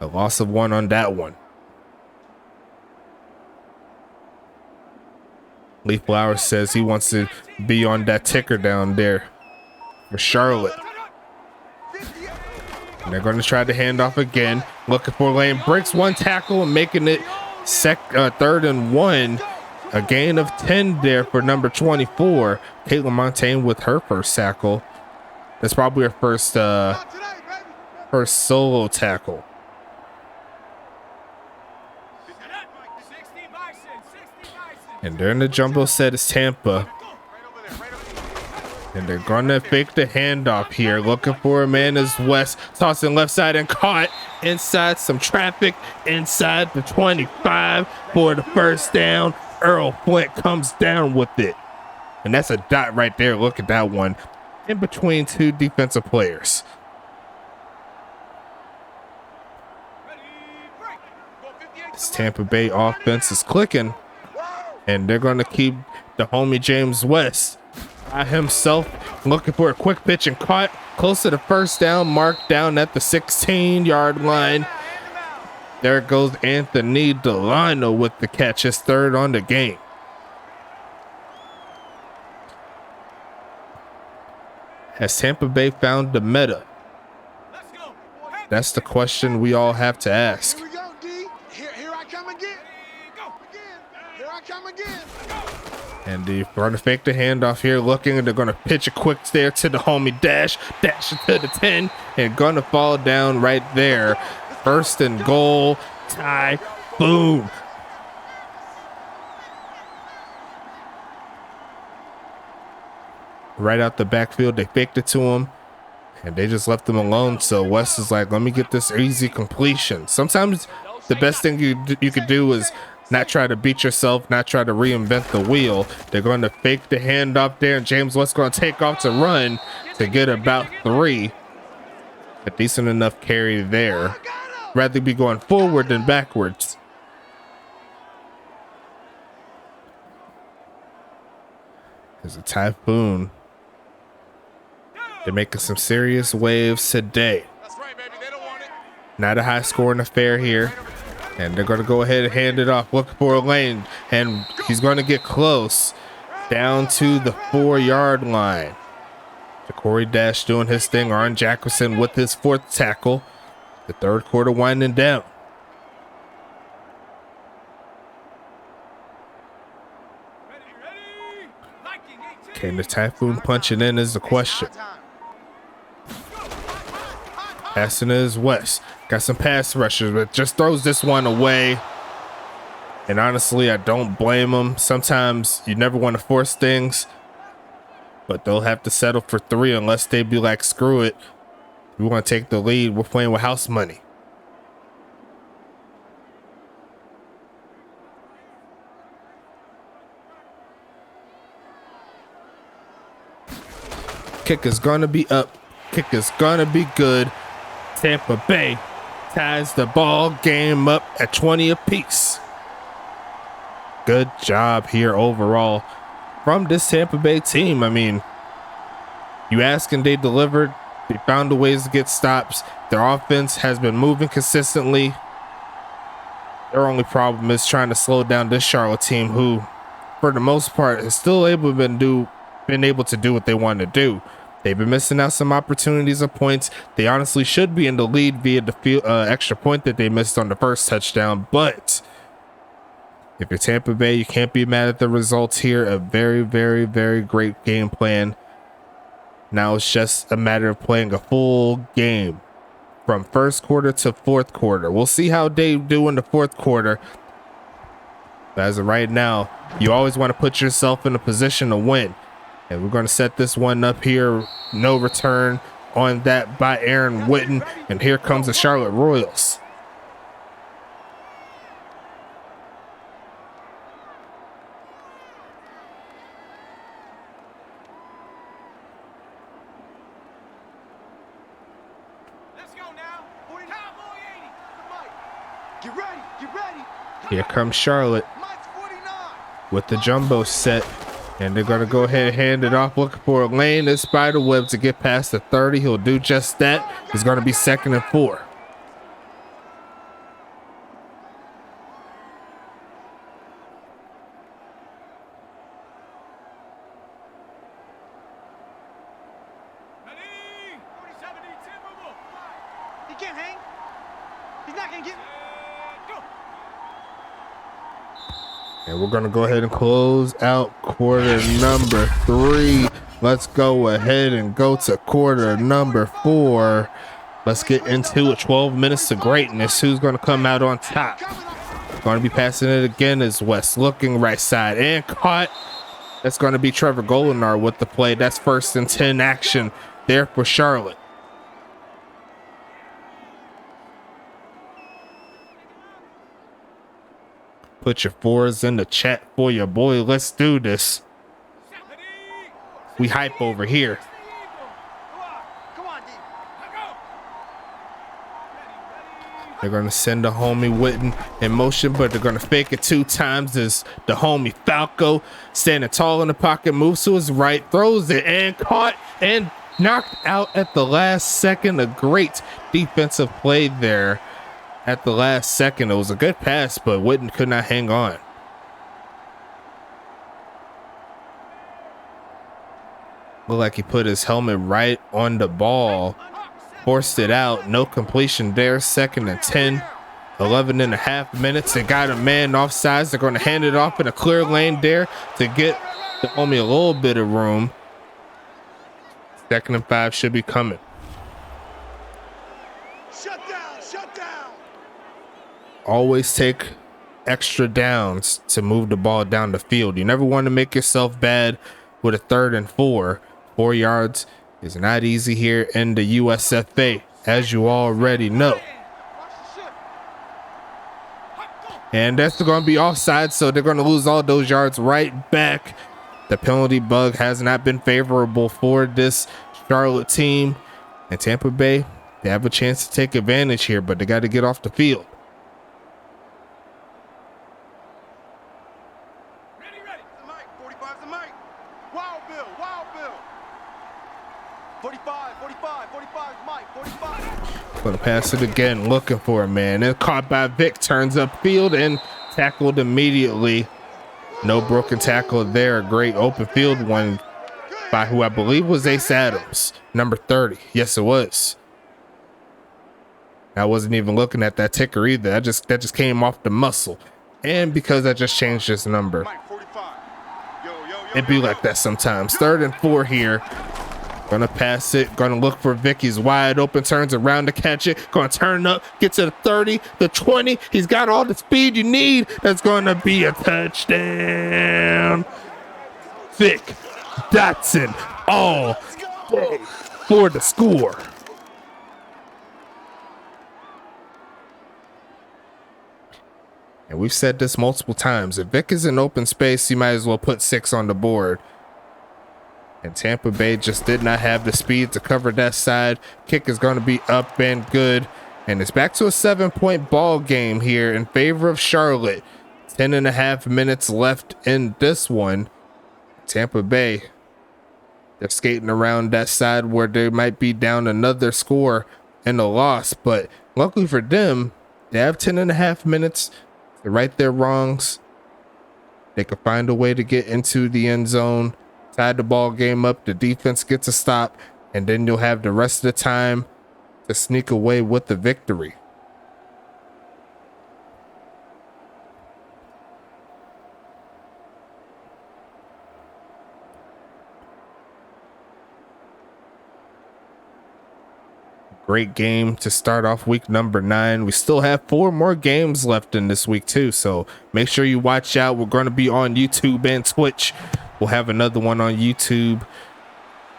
A loss of 1 on that one. Lee Flowers says he wants to be on that ticker down there for Charlotte. And they're going to try to hand off again. Looking for lane. Breaks one tackle and making it 3rd and 1. A gain of 10 there for number 24. Caitlin Montaigne with her first tackle. That's probably her first solo tackle. And they're in the jumbo set is Tampa. And they're gonna fake the handoff here. Looking for a man is West. Tossing left side and caught inside some traffic inside the 25 for the first down. Earl Flint comes down with it. And that's a dot right there. Look at that one. In between two defensive players. This Tampa Bay offense is clicking. And they're going to keep the homie James West by himself. Looking for a quick pitch and caught close to the first down. Marked down at the 16-yard line. There goes Anthony Delano with the catch. His 3rd on the game. Has Tampa Bay found the meta? That's the question we all have to ask. Here we go, D. Here I come again. Here I come again. And they're going to fake the handoff here. Looking, and they're going to pitch a quick stare to the homie Dash. Dash it to the 10. And going to fall down right there. 1st and goal. Tie. Boom. Right out the backfield, they faked it to him, and they just left him alone. So West is like, let me get this easy completion. Sometimes the best thing you could do is not try to beat yourself, not try to reinvent the wheel. They're going to fake the handoff there, and James West going to take off to run to get about 3. A decent enough carry there. Rather be going forward than backwards. There's a typhoon. They're making some serious waves today. Not a high scoring affair here. And they're going to go ahead and hand it off. Looking for a lane. And he's going to get close. Down to the 4-yard line. Corey Dash doing his thing. Arn Jackerson with his 4th tackle. The 3rd quarter winding down. Can the Typhoon punch it in is the question. Passing is West. Got some pass rushers, but just throws this one away. And honestly, I don't blame him. Sometimes you never want to force things, but they'll have to settle for 3 unless they be like, screw it. We want to take the lead. We're playing with house money. Kick is going to be up. Kick is going to be good. Tampa Bay ties the ball game up at 20 apiece. Good job here overall from this Tampa Bay team. I mean, you ask and they delivered. They found a ways to get stops. Their offense has been moving consistently. Their only problem is trying to slow down this Charlotte team, who, for the most part, is still been able to do what they want to do. They've been missing out some opportunities of points. They honestly should be in the lead via the extra point that they missed on the first touchdown. But if you're Tampa Bay, you can't be mad at the results here. A very, very, very great game plan. Now it's just a matter of playing a full game from 1st quarter to 4th quarter. We'll see how they do in the 4th quarter. But as of right now, you always want to put yourself in a position to win. And we're going to set this one up here. No return on that by Aaron Witten. And here comes the Charlotte Royals. Let's go now. Cowboy 80. Get ready. Get ready. Here comes Charlotte with the jumbo set. And they're going to go ahead and hand it off. Looking for a lane. This spider web to get past the 30. He'll do just that. It's going to be 2nd and 4. can't hang. He's not gonna get. And we're gonna go ahead and close out quarter number 3. Let's go ahead and go to quarter number 4. Let's get into it. 12 minutes to greatness. Who's gonna come out on top? Going to be passing it again is West, looking right side and caught. That's going to be Trevor Golinar with the play. That's 1st and 10 action there for Charlotte. Put your 4s in the chat for your boy. Let's do this. We hype over here. They're going to send the homie Witten in motion, but they're going to fake it 2 times as the homie Falco standing tall in the pocket, moves to his right, throws it and caught and knocked out at the last second. A great defensive play there at the last second. It was a good pass, but Witten could not hang on. Looked like he put his helmet right on the ball. Forced it out, no completion there. 2nd and 10, 11 and a half minutes. They got a man offsides. They're going to hand it off in a clear lane there to get the homie a little bit of room. 2nd and 5 should be coming. Shut down. Always take extra downs to move the ball down the field. You never want to make yourself bad with a 3rd and 4. 4 yards is not easy here in the USFA, as you already know. And that's going to be offside, so they're going to lose all those yards right back. The penalty bug has not been favorable for this Charlotte team. And Tampa Bay, they have a chance to take advantage here, but they got to get off the field. Ready. The mic. 45's the mic. Wild Bill. 45, Mike, 45. Gonna pass it again, looking for a man. And caught by Vic, turns upfield and tackled immediately. No broken tackle there. A great open field one by who I believe was Ace Adams, number 30. Yes, it was. I wasn't even looking at that ticker either. That just came off the muscle. And because I just changed this number, it'd be like that sometimes. 3rd and 4 here. Gonna pass it, gonna look for Vic. He's wide open, turns around to catch it, gonna turn up, get to the 30, the 20. He's got all the speed you need. That's gonna be a touchdown. Vic Dotson all day for the score. And we've said this multiple times. If Vic is in open space, you might as well put 6 on the board. And Tampa Bay just did not have the speed to cover that side. Kick is going to be up and good. And it's back to a 7-point ball game here in favor of Charlotte. 10 and a half minutes left in this one. Tampa Bay, they're skating around that side where they might be down another score in a loss. But luckily for them, they have 10 and a half minutes to right their wrongs. They could find a way to get into the end zone. Tied the ball game up, the defense gets a stop, and then you'll have the rest of the time to sneak away with the victory. Great game to start off week number 9. We still have 4 more games left in this week too, so make sure you watch out. We're going to be on YouTube and Twitch. We'll have another one on YouTube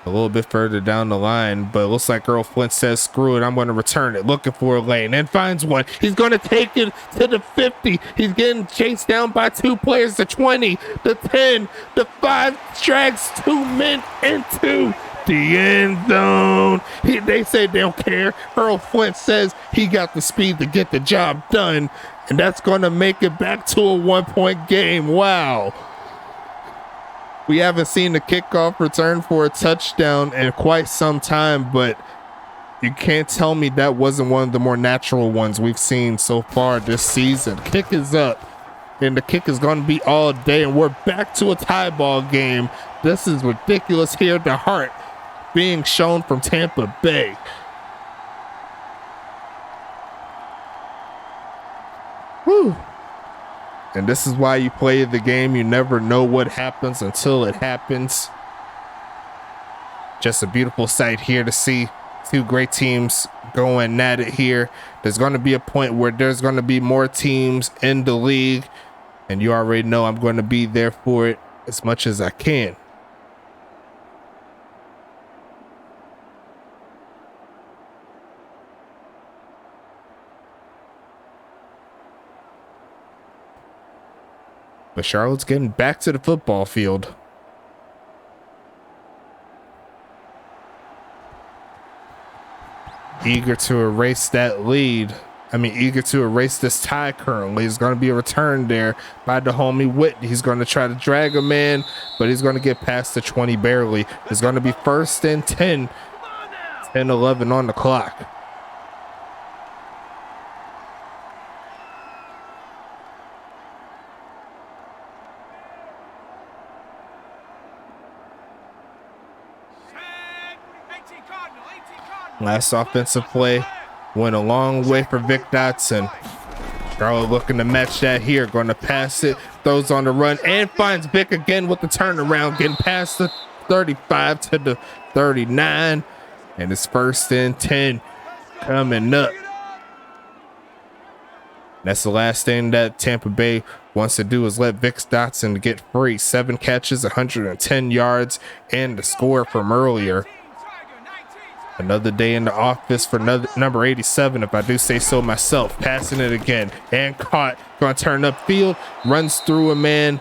a little bit further down the line, but it looks like Earl Flint says, screw it, I'm going to return it. Looking for a lane and finds one. He's going to take it to the 50. He's getting chased down by 2 players, the 20, the 10, the 5, drags 2 men into the end zone. They say they don't care. Earl Flint says he got the speed to get the job done, and that's going to make it back to a 1-point game. Wow. We haven't seen the kickoff return for a touchdown in quite some time, but you can't tell me that wasn't one of the more natural ones we've seen so far this season. Kick is up, and the kick is going to be all day, and we're back to a tie ball game. This is ridiculous here. The heart being shown from Tampa Bay. Whew. And this is why you play the game. You never know what happens until it happens. Just a beautiful sight here to see two great teams going at it here. There's going to be a point where there's going to be more teams in the league, and you already know I'm going to be there for it as much as I can. But Charlotte's getting back to the football field. Eager to erase that lead. Eager to erase this tie currently. There's going to be a return there by the homie Whitney. He's going to try to drag him in, but he's going to get past the 20 barely. It's going to be 1st and 10. 10-11 on the clock. Last offensive play went a long way for Vic Dotson. Charlotte looking to match that here. Going to pass it. Throws on the run and finds Vic again with the turnaround. Getting past the 35 to the 39. And it's 1st and 10 coming up. That's the last thing that Tampa Bay wants to do is let Vic Dotson get free. 7 catches, 110 yards, and the score from earlier. Another day in the office for number 87, if I do say so myself. Passing it again and caught. Going to turn upfield. Runs through a man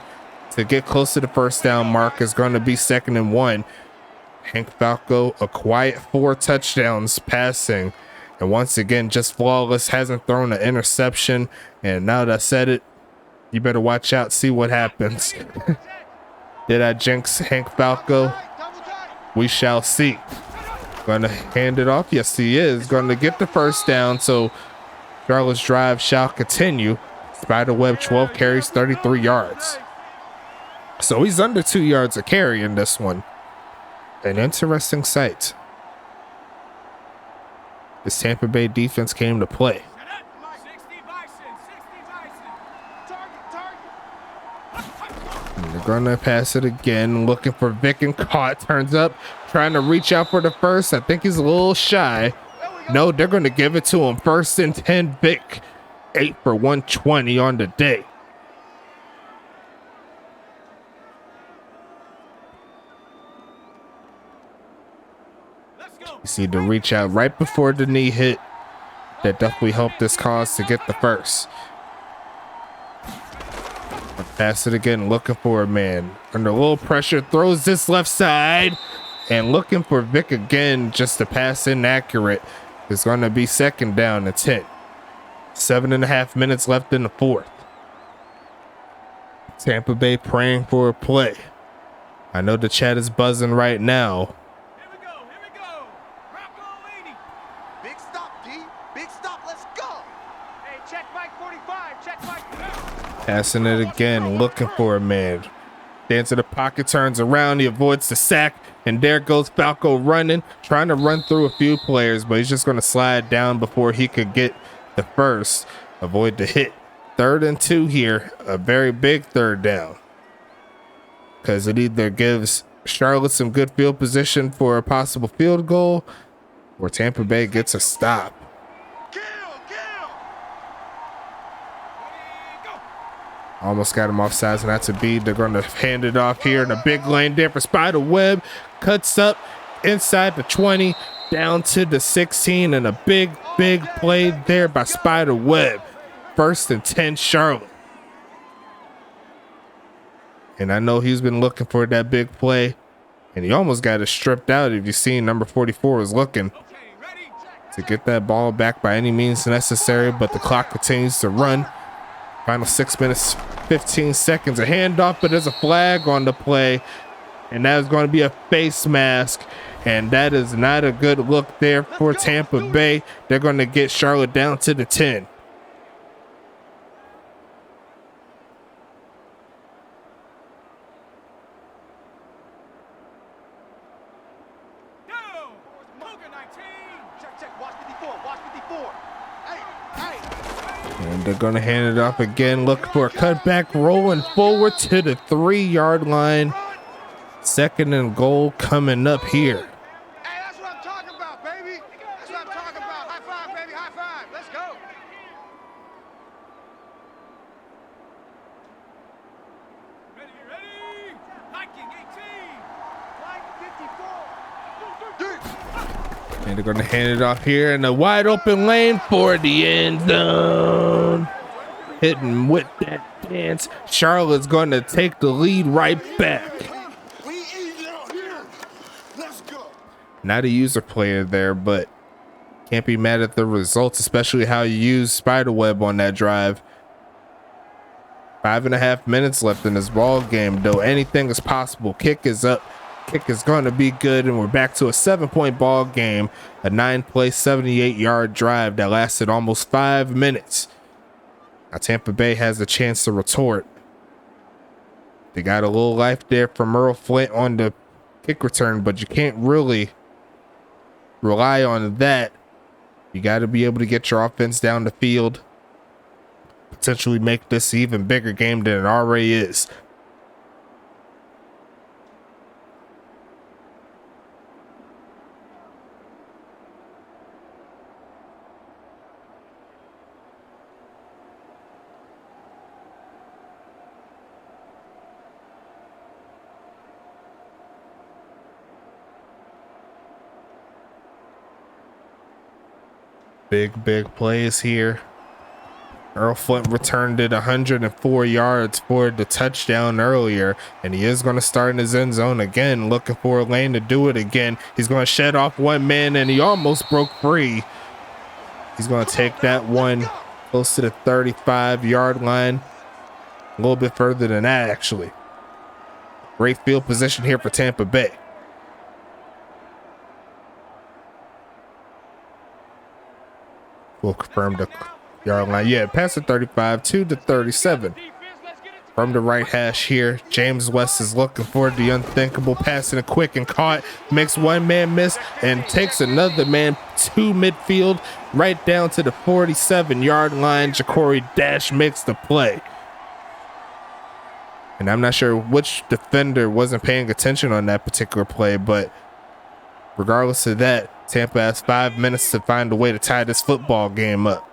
to get close to the 1st down mark. Is going to be 2nd and 1. Hank Falco, a quiet 4 touchdowns passing. And once again, just flawless. Hasn't thrown an interception. And now that I said it, you better watch out, see what happens. Did I jinx Hank Falco? We shall see. Going to hand it off. Yes, he is. Going to get the 1st down. So Charlotte's drive shall continue. Spiderweb 12 carries, 33 yards. So he's under 2 yards a carry in this one. An interesting sight. This Tampa Bay defense came to play. And they're going to pass it again. Looking for Vic and caught. Turns up. Trying to reach out for the 1st. I think he's a little shy. No, they're going to give it to him. 1st and 10 Vic. 8 for 120 on the day. You see the reach out right before the knee hit. That definitely helped this cause to get the 1st. Pass it again, looking for a man. Under a little pressure, throws this left side. And looking for Vic again, just to pass inaccurate. It's going to be 2nd down and 10. 7.5 minutes left in the 4th. Tampa Bay praying for a play. I know the chat is buzzing right now. Here we go. Rocco 80. Big stop, D. Big stop. Let's go. Hey, check Mike 45. Check Mike. Passing it again, looking for a man. Into the pocket, turns around, he avoids the sack, and there goes Falco running, trying to run through a few players, but he's just going to slide down before he could get the 1st. Avoid the hit. 3rd and 2 here, a very big 3rd down, because it either gives Charlotte some good field position for a possible field goal, or Tampa Bay gets a stop. Almost got him offsides, and that's a beat. They're going to hand it off here in a big lane there for Spiderweb. Cuts up inside the 20, down to the 16, and a big play there by Spiderweb. 1st and 10 Charlotte. And I know he's been looking for that big play, and he almost got it stripped out. If you've seen, number 44 was looking to get that ball back by any means necessary, but the clock continues to run. Final 6 minutes, 15 seconds. A handoff, but there's a flag on the play. And that is going to be a face mask. And that is not a good look there for Tampa Bay. They're going to get Charlotte down to the 10. Check. Watch 54. Watch 54. Hey. And they're going to hand it off again. Look for a cutback, rolling forward to the 3-yard line. 2nd and goal coming up here. Hey, that's what I'm talking about, baby. That's what I'm talking about. High five, baby. High five. Let's go. Ready, ready. Hiking 18. Like 54. And they're going to hand it off here in a wide open lane for the end zone. Hitting with that dance. Charlotte's going to take the lead right back. We easy out here. Let's go. Not a user player there, but can't be mad at the results, especially how you use Spiderweb on that drive. 5.5 minutes left in this ball game, though. Anything is possible. Kick is up. Kick is going to be good, and we're back to a 7-point ball game. A 9-play, 78-yard drive that lasted almost 5 minutes. Now Tampa Bay has a chance to retort. They got a little life there from Earl Flint on the kick return, but you can't really rely on that. You got to be able to get your offense down the field. Potentially make this an even bigger game than it already is. Big plays here. Earl Flint returned it 104 yards for the touchdown earlier, and he is going to start in his end zone again, looking for a lane to do it again. He's going to shed off one man, and he almost broke free. He's going to take that one close to the 35-yard line. A little bit further than that, actually. Great field position here for Tampa Bay. We'll confirm the yard line. Yeah, past the 35 to the 37. From the right hash here, James West is looking for the unthinkable, passing it quick and caught. Makes one man miss and takes another man to midfield, right down to the 47-yard line. Ja'Cory Dash makes the play. And I'm not sure which defender wasn't paying attention on that particular play, but regardless of that, Tampa has 5 minutes to find a way to tie this football game up.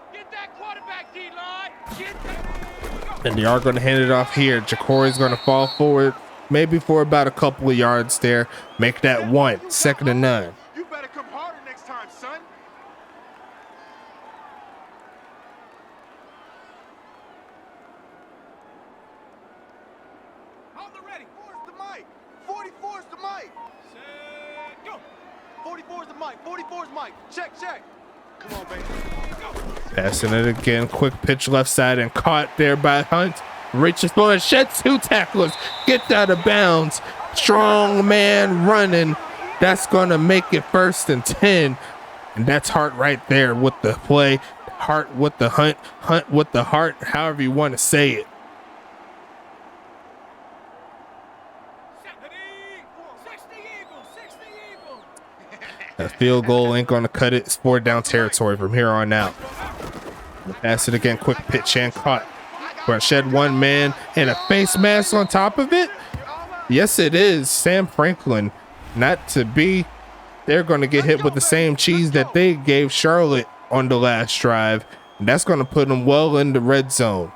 And they are going to hand it off here. Ja'Cory's going to fall forward, maybe for about a couple of yards there. Make that 1, 2nd and 9. You better come harder next time, son. On the ready. 44's the mic. 44's the mic. Set, go. 44's the mic. 44's mic. Check. Come on, baby. Passing it again. Quick pitch left side and caught there by Hunt. Reaches forward, sheds 2 tacklers. Gets out of bounds. Strong man running. That's going to make it 1st and 10. And that's Hart right there with the play. Hart with the Hunt. Hunt with the Hart. However you want to say it. 60 Eagles. A field goal ain't going to cut it. It's 4th down territory from here on out. Pass it again. Quick pitch and caught. Going to shed one man and a face mask on top of it. Yes, it is. Sam Franklin. Not to be. They're going to get hit with the same cheese that they gave Charlotte on the last drive. And that's going to put them well in the red zone.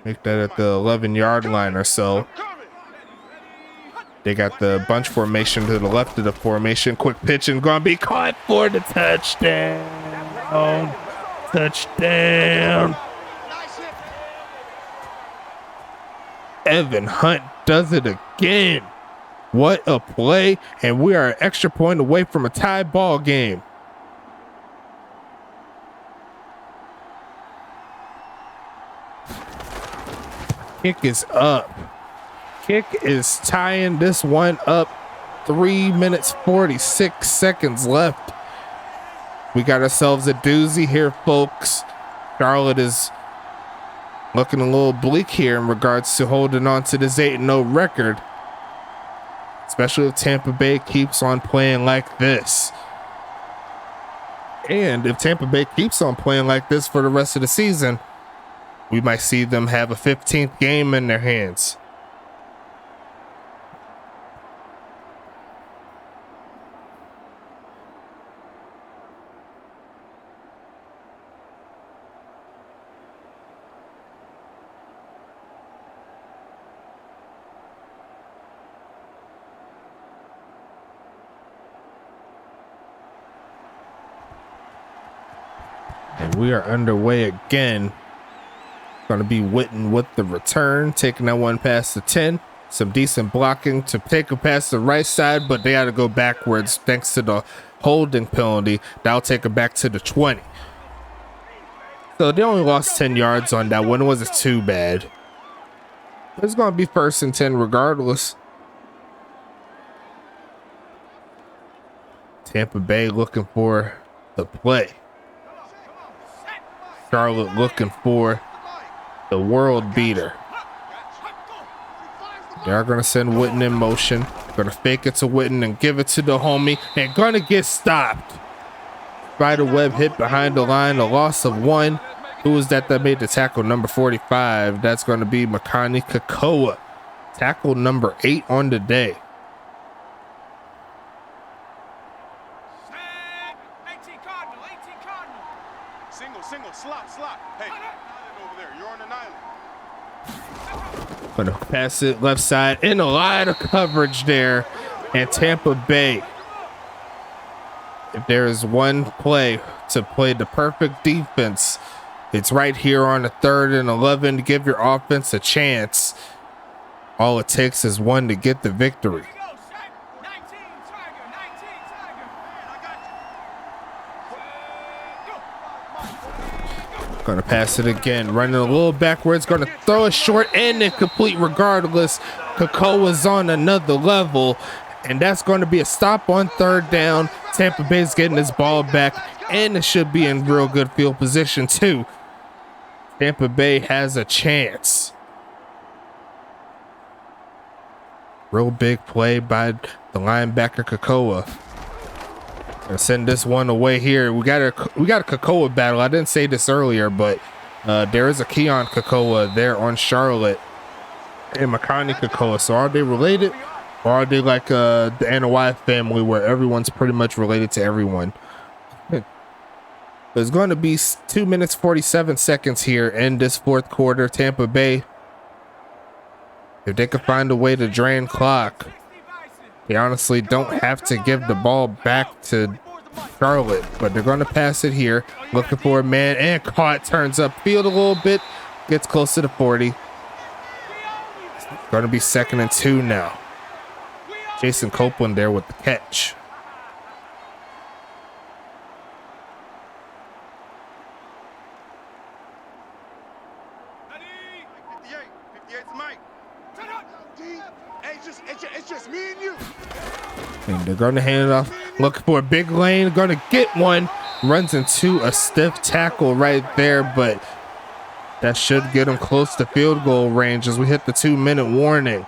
Make that at the 11-yard line or so. They got the bunch formation to the left of the formation. Quick pitch and going to be caught for the touchdown. Touchdown. Evan Hunt does it again. What a play. And we are an extra point away from a tie ball game. Kick is up. Kick is tying this one up. 3 minutes 46 seconds left. We got ourselves a doozy here, folks. Charlotte is looking a little bleak here in regards to holding on to this 8-0 record. It's especially if Tampa Bay keeps on playing like this. And if Tampa Bay keeps on playing like this for the rest of the season, we might see them have a 15th game in their hands. And we are underway again. Going to be Witten with the return, taking that one past the 10. Some decent blocking to take it past the right side, but they had to go backwards thanks to the holding penalty. That'll take it back to the 20. So they only lost 10 yards on that one. It wasn't too bad. It's going to be 1st and 10 regardless. Tampa Bay looking for the play. Charlotte looking for the world beater. They are going to send Witten in motion. Going to fake it to Witten and give it to the homie. And going to get stopped. Spiderweb hit behind the line. A loss of 1. Who was that made the tackle? Number 45. That's going to be Makani Kakoa. Tackle number 8 on the day. Gonna pass it left side in a line of coverage there, and Tampa Bay. If there is one play to play the perfect defense, it's right here on the 3rd and 11 to give your offense a chance. All it takes is one to get the victory. Gonna pass it again, running a little backwards, gonna throw it short and incomplete regardless. Kakoa's on another level, and that's going to be a stop on 3rd down. Tampa Bay's getting this ball back, and it should be in real good field position too. Tampa Bay has a chance. Real big play by the linebacker Kakoa. Gonna send this one away here. We got a Kakoa battle. I didn't say this earlier, but there is a Keon Kakoa there on Charlotte and Makani Kakoa. So are they related, or are they like the NOI family where everyone's pretty much related to everyone? There's going to be 2 minutes 47 seconds here in this 4th quarter. Tampa Bay, if they could find a way to drain clock, they honestly don't have to give the ball back to Charlotte, but they're going to pass it here. Looking for a man, and caught. Turns up field a little bit. Gets close to the 40. It's going to be 2nd and 2 now. Jason Copeland there with the catch. And they're going to hand it off. Looking for a big lane. Going to get one. Runs into a stiff tackle right there, but that should get him close to field goal range as we hit the 2-minute warning.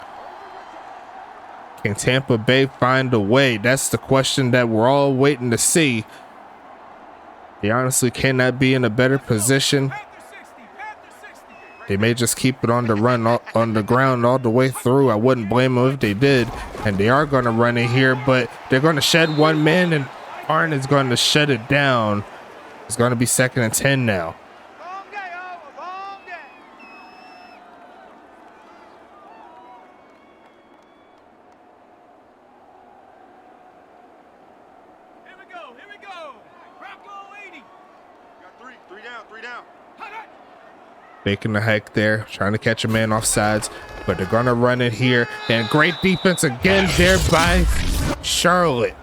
Can Tampa Bay find a way? That's the question that we're all waiting to see. They honestly cannot be in a better position. They may just keep it on the run, on the ground all the way through. I wouldn't blame them if they did. And they are going to run it here, but they're going to shed one man, and Arn is going to shut it down. It's going to be 2nd and 10 now. Here we go. Bronco 80. Got three down. Making the hike there, trying to catch a man off sides, but they're going to run it here. And great defense again there by Charlotte.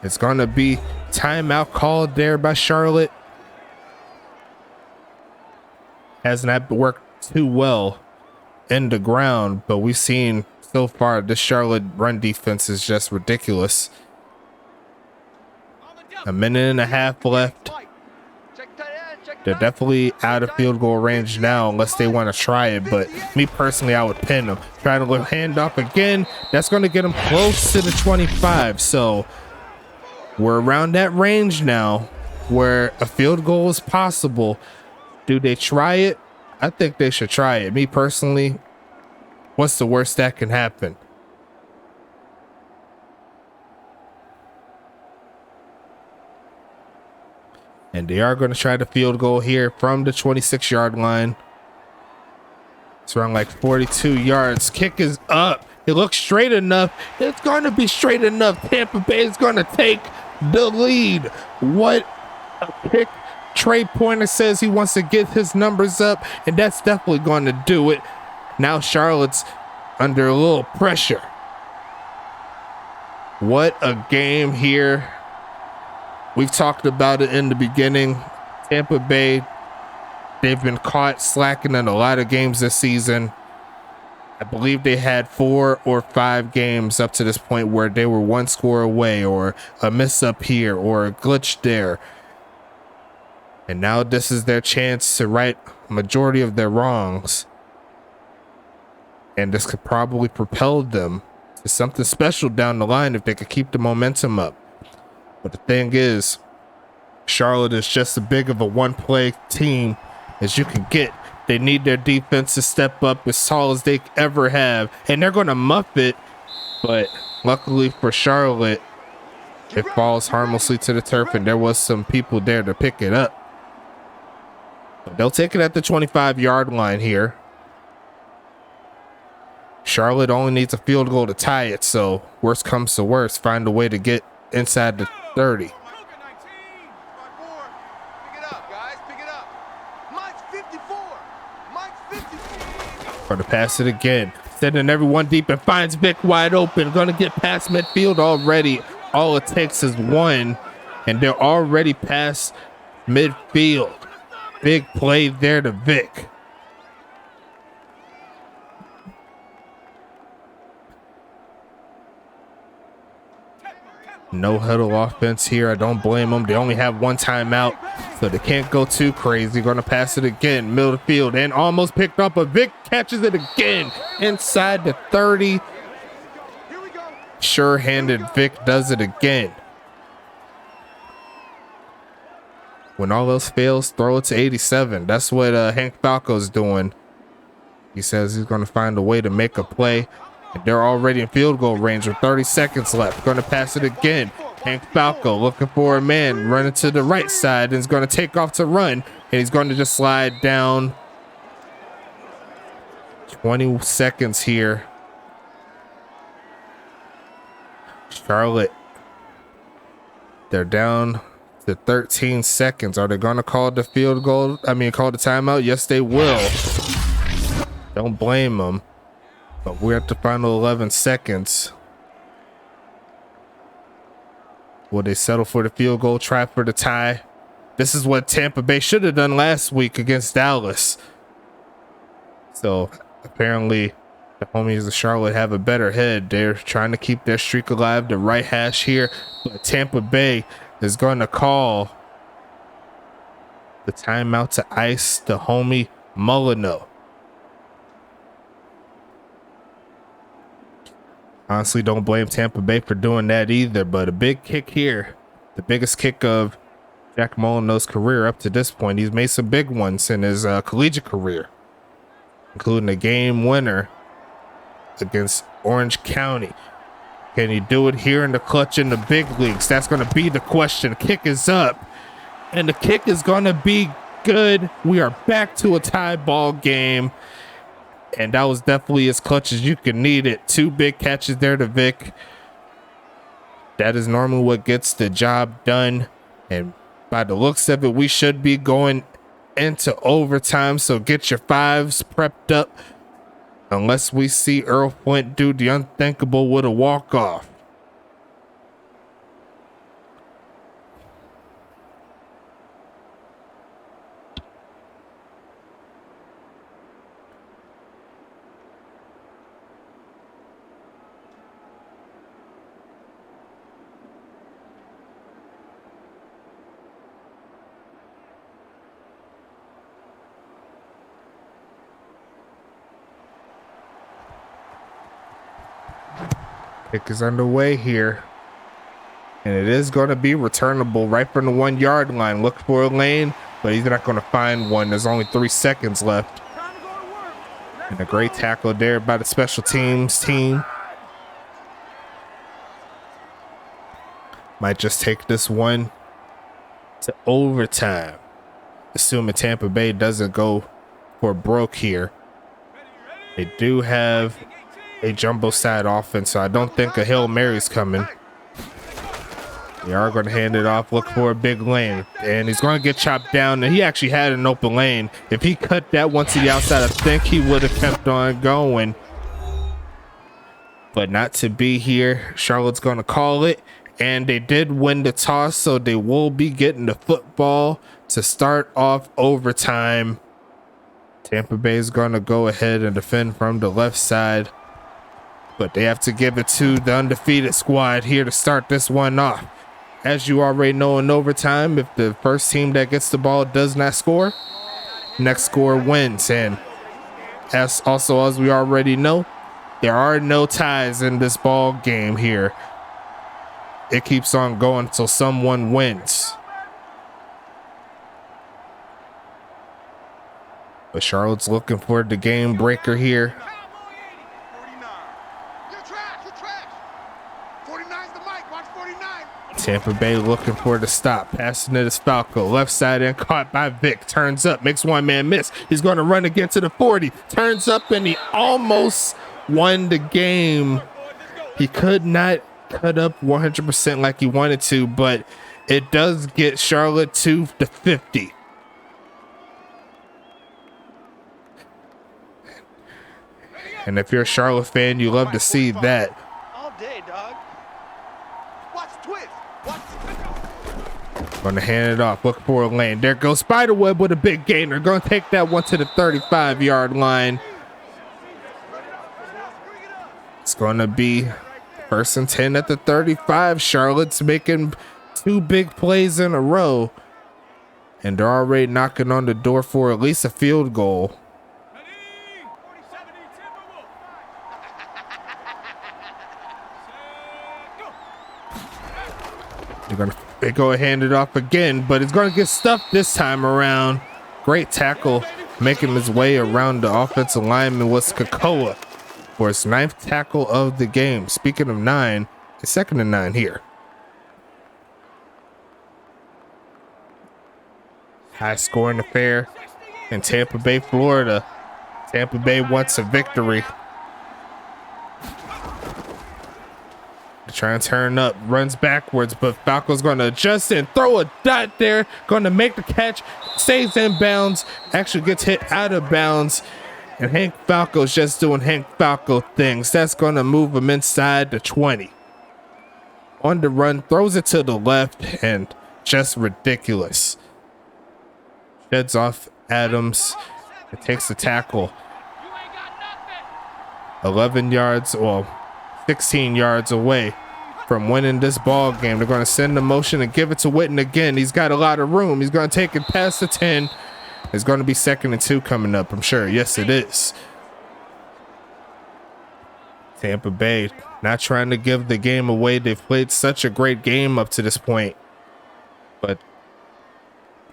It's going to be timeout called there by Charlotte. Has not worked too well in the ground, but we've seen so far this Charlotte run defense is just ridiculous. 1.5 minutes left. They're definitely out of field goal range now unless they want to try it. But me personally, I would pin them. Trying to little handoff again. That's going to get them close to the 25. So we're around that range now where a field goal is possible. Do they try it? I think they should try it. Me personally, what's the worst that can happen? And they are going to try the field goal here from the 26-yard line. It's around like 42 yards. Kick is up. It looks straight enough. It's going to be straight enough. Tampa Bay is going to take the lead. What a kick. Trey Pointer says he wants to get his numbers up, and that's definitely going to do it. Now Charlotte's under a little pressure. What a game here. We've talked about it in the beginning. Tampa Bay, they've been caught slacking in a lot of games this season. I believe they had 4 or 5 games up to this point where they were 1 score away, or a miss up here, or a glitch there. And now this is their chance to right a majority of their wrongs. And this could probably propel them to something special down the line if they could keep the momentum up. But the thing is, Charlotte is just as big of a one-play team as you can get. They need their defense to step up as tall as they ever have. And they're going to muff it. But luckily for Charlotte, it falls harmlessly to the turf. And there was some people there to pick it up. But they'll take it at the 25-yard line here. Charlotte only needs a field goal to tie it. So worst comes to worst, find a way to get inside the 30. Going to pass it again, sending everyone deep, and finds Vic wide open. Going to get past midfield already. All it takes is one, and they're already past midfield. Big play there to Vic. No huddle offense here. I don't blame them. They only have 1 timeout, so they can't go too crazy. Going to pass it again, middle of the field, and almost picked up. But Vic catches it again inside the 30. Sure-handed Vic does it again. When all else fails, throw it to 87. That's what Hank Falco's doing. He says he's going to find a way to make a play. They're already in field goal range with 30 seconds left. Going to pass it again. Hank Falco looking for a man, running to the right side, and is going to take off to run. And he's going to just slide down. 20 seconds here. Charlotte, they're down to 13 seconds. Are they going to call the field goal? I mean, call the timeout? Yes, they will. Don't blame them. But we're at the final 11 seconds. Will they settle for the field goal, try for the tie? This is what Tampa Bay should have done last week against Dallas. So apparently the homies of Charlotte have a better head. They're trying to keep their streak alive. The right hash here. But Tampa Bay is going to call the timeout to ice the homie Molyneux. Honestly, don't blame Tampa Bay for doing that either, but a big kick here. The biggest kick of Jack Molyneux's career up to this point. He's made some big ones in his collegiate career, including a game winner against Orange County. Can he do it here in the clutch in the big leagues? That's going to be the question. Kick is up, and the kick is going to be good. We are back to a tie ball game. And that was definitely as clutch as you can need it. 2 big catches there to Vic. That is normally what gets the job done. And by the looks of it, we should be going into overtime. So get your 5s prepped up. Unless we see Earl Flint do the unthinkable with a walk-off. Kick is underway here. And it is going to be returnable right from the 1 yard line. Look for a lane, but he's not going to find one. There's only 3 seconds left. And a great tackle there by the special teams team. Might just take this one to overtime, assuming Tampa Bay doesn't go for broke here. They do have a jumbo side offense, so I don't think a Hail Mary's coming. They are going to hand it off, look for a big lane, and he's going to get chopped down. And he actually had an open lane. If he cut that one to the outside, I think he would have kept on going, but not to be here. Charlotte's going to call it, and they did win the toss, so they will be getting the football to start off overtime. Tampa Bay is going to go ahead and defend from the left side, but they have to give it to the undefeated squad here to start this one off. As you already know, in overtime, if the first team that gets the ball does not score, next score wins. And as we already know, there are no ties in this ball game here. It keeps on going until someone wins. But Charlotte's looking for the game breaker here. Tampa Bay looking for the stop. Passing it is Falco. Left side and caught by Vic. Turns up. Makes one man miss. He's going to run again to the 40. Turns up and he almost won the game. He could not cut up 100% like he wanted to, but it does get Charlotte to the 50. And if you're a Charlotte fan, you love to see that. All day, dog. Watch twist. Gonna hand it off. Look for a lane. There goes Spiderweb with a big gain. They're gonna take that one to the 35-yard line. It's gonna be 1st and 10 at the 35. Charlotte's making 2 big plays in a row, and they're already knocking on the door for at least a field goal. They go and hand it off again, but it's going to get stuffed this time around. Great tackle, making his way around the offensive lineman was Kakoa for his 9th tackle of the game. Speaking of 9, it's 2nd and 9 here. High scoring affair in Tampa Bay, Florida. Tampa Bay wants a victory. Trying to turn up, runs backwards, but Falco's going to adjust and throw a dot there. Going to make the catch, stays in bounds, actually gets hit out of bounds. And Hank Falco's just doing Hank Falco things. That's going to move him inside the 20. On the run, throws it to the left, and just ridiculous. Sheds off Adams and takes the tackle. 11 yards, well, 16 yards away from winning this ball game. They're going to send the motion and give it to Witten again. He's got a lot of room. He's going to take it past the 10. It's going to be 2nd and 2 coming up, I'm sure. Yes, it is. Tampa Bay not trying to give the game away. They've played such a great game up to this point, but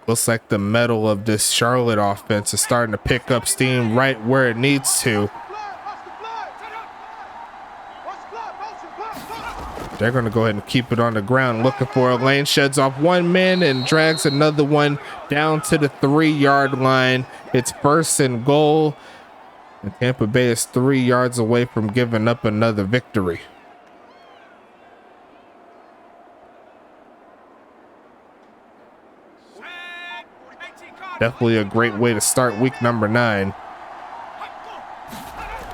looks like the metal of this Charlotte offense is starting to pick up steam right where it needs to. They're going to go ahead and keep it on the ground, looking for a lane. Sheds off one man and drags another one down to the 3-yard line. It's 1st and goal, and Tampa Bay is 3 yards away from giving up another victory. Definitely a great way to start week number 9.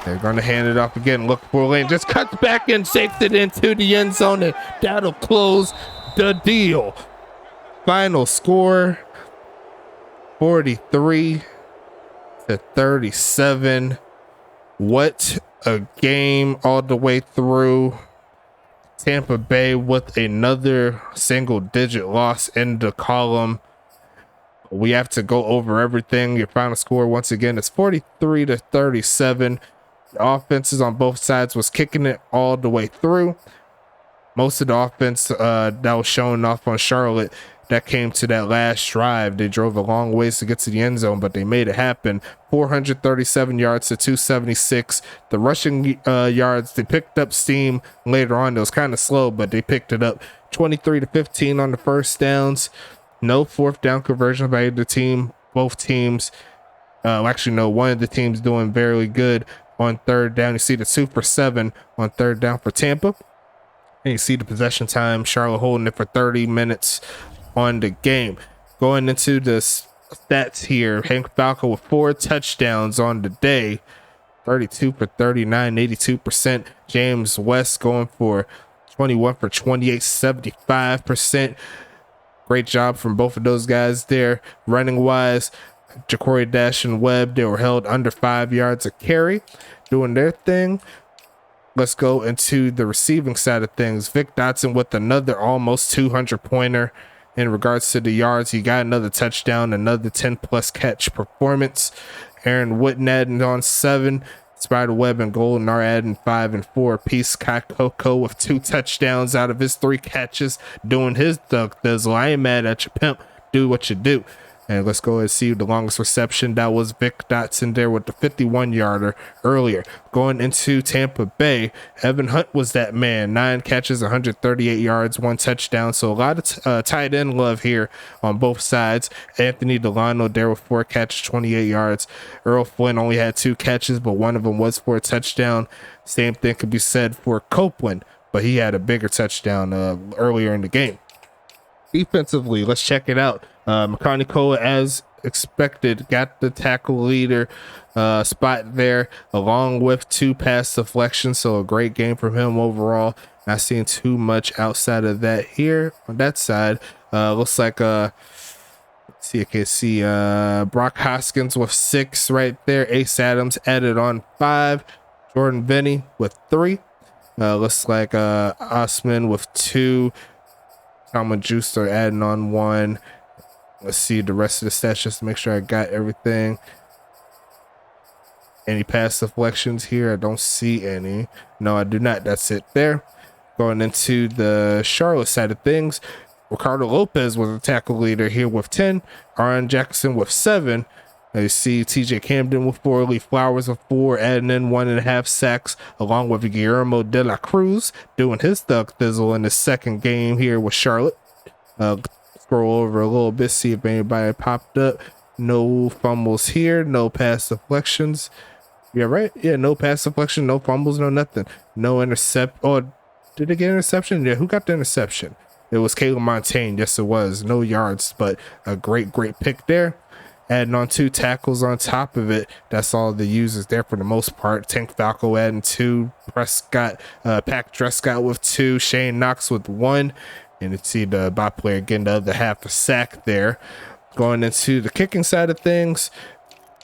They're going to hand it off again. Look for a lane. Just cuts back and shakes it into the end zone, and that'll close the deal. Final score, 43-37. What a game all the way through. Tampa Bay with another single-digit loss in the column. We have to go over everything. Your final score, once again, is 43-37. The offenses on both sides was kicking it all the way through. Most of the offense that was showing off on Charlotte, that came to that last drive. They drove a long ways to get to the end zone, but they made it happen. 437 yards to 276. The rushing yards, they picked up steam later on. It was kind of slow, but they picked it up. 23-15 on the first downs. No fourth down conversion by either team. Both teams, actually no, one of the teams doing very good on third down. You see the 2 for 7 on third down for Tampa. And you see the possession time, Charlotte holding it for 30 minutes on the game. Going into the stats here, Hank Falco with 4 touchdowns on the day, 32 for 39, 82%. James West going for 21 for 28, 75%. Great job from both of those guys there. Running wise, Ja'Cory Dash and Webb, they were held under 5 yards a carry, doing their thing. Let's go into the receiving side of things. Vic Dotson with another almost 200-pointer in regards to the yards. He got another touchdown, another 10-plus catch performance. Aaron Witten adding on 7. Spiderweb and Golden are adding 5 and 4 apiece. Kai Coco with 2 touchdowns out of his 3 catches, doing his thug thizzle. I ain't mad at you, pimp. Do what you do. And let's go and see the longest reception. That was Vic Dotson there with the 51-yarder earlier. Going into Tampa Bay, Evan Hunt was that man. 9 catches, 138 yards, 1 touchdown. So a lot of tight end love here on both sides. Anthony Delano there with 4 catches, 28 yards. Earl Flynn only had 2 catches, but one of them was for a touchdown. Same thing could be said for Copeland, but he had a bigger touchdown earlier in the game. Defensively, let's check it out. McCarney Cole, as expected, got the tackle leader spot there, along with 2 pass deflections. So a great game from him overall. Not seeing too much outside of that here on that side. Looks like let's see, I can see Brock Hoskins with 6 right there. Ace Adams added on 5. Jordan Vinny with 3. Looks like Osman with 2. Tom and Juice are adding on 1. Let's see the rest of the stats just to make sure I got everything. Any pass deflections here? I don't see any. No, I do not. That's it there. Going into the Charlotte side of things, Ricardo Lopez was a tackle leader here with 10. Aaron Jackson with 7. You see TJ Camden with 4, Lee Flowers with 4, adding in 1.5 sacks, along with Guillermo de la Cruz doing his thug thizzle in the second game here with Charlotte. Scroll over a little bit, see if anybody popped up. No fumbles here, no pass deflections. Yeah, right? Yeah, no pass deflection, no fumbles, no nothing. No intercept. Oh, did they get interception? Yeah, who got the interception? It was Caleb Montaigne. Yes, it was. No yards, but a great pick there. Adding on 2 tackles on top of it. That's all the users there for the most part. Tank Falco adding 2. Prescott, Pack Trescott with 2. Shane Knox with 1. And you see the bot player getting the other half a sack there. Going into the kicking side of things,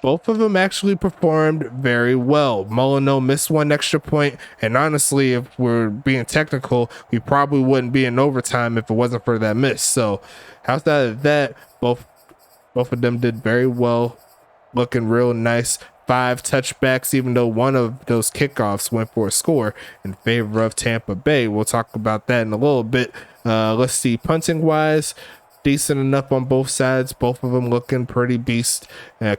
both of them actually performed very well. Molyneux missed 1 extra point, and honestly, if we're being technical, we probably wouldn't be in overtime if it wasn't for that miss. So outside of that, both of them did very well, looking real nice. 5 touchbacks, even though one of those kickoffs went for a score in favor of Tampa Bay. We'll talk about that in a little bit. Let's see, punting wise, decent enough on both sides. Both of them looking pretty beast.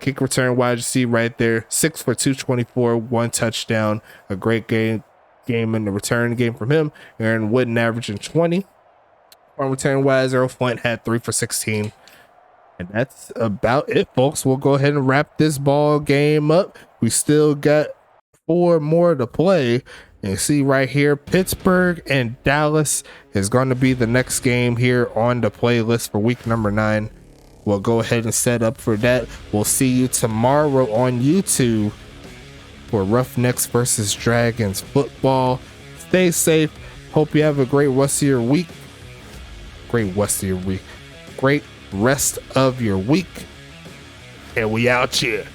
Kick return wise, you see right there, 6 for 224, 1 touchdown. A great game in the return game from him. Aaron Witten averaging 20. On return wise, Earl Flint had 3 for 16. And that's about it, folks. We'll go ahead and wrap this ball game up. We still got 4 more to play. And you see right here, Pittsburgh and Dallas is going to be the next game here on the playlist for week number 9. We'll go ahead and set up for that. We'll see you tomorrow on YouTube for Roughnecks versus Dragons football. Stay safe. Hope you have a great rest of your week. Great rest of your week. And we out here.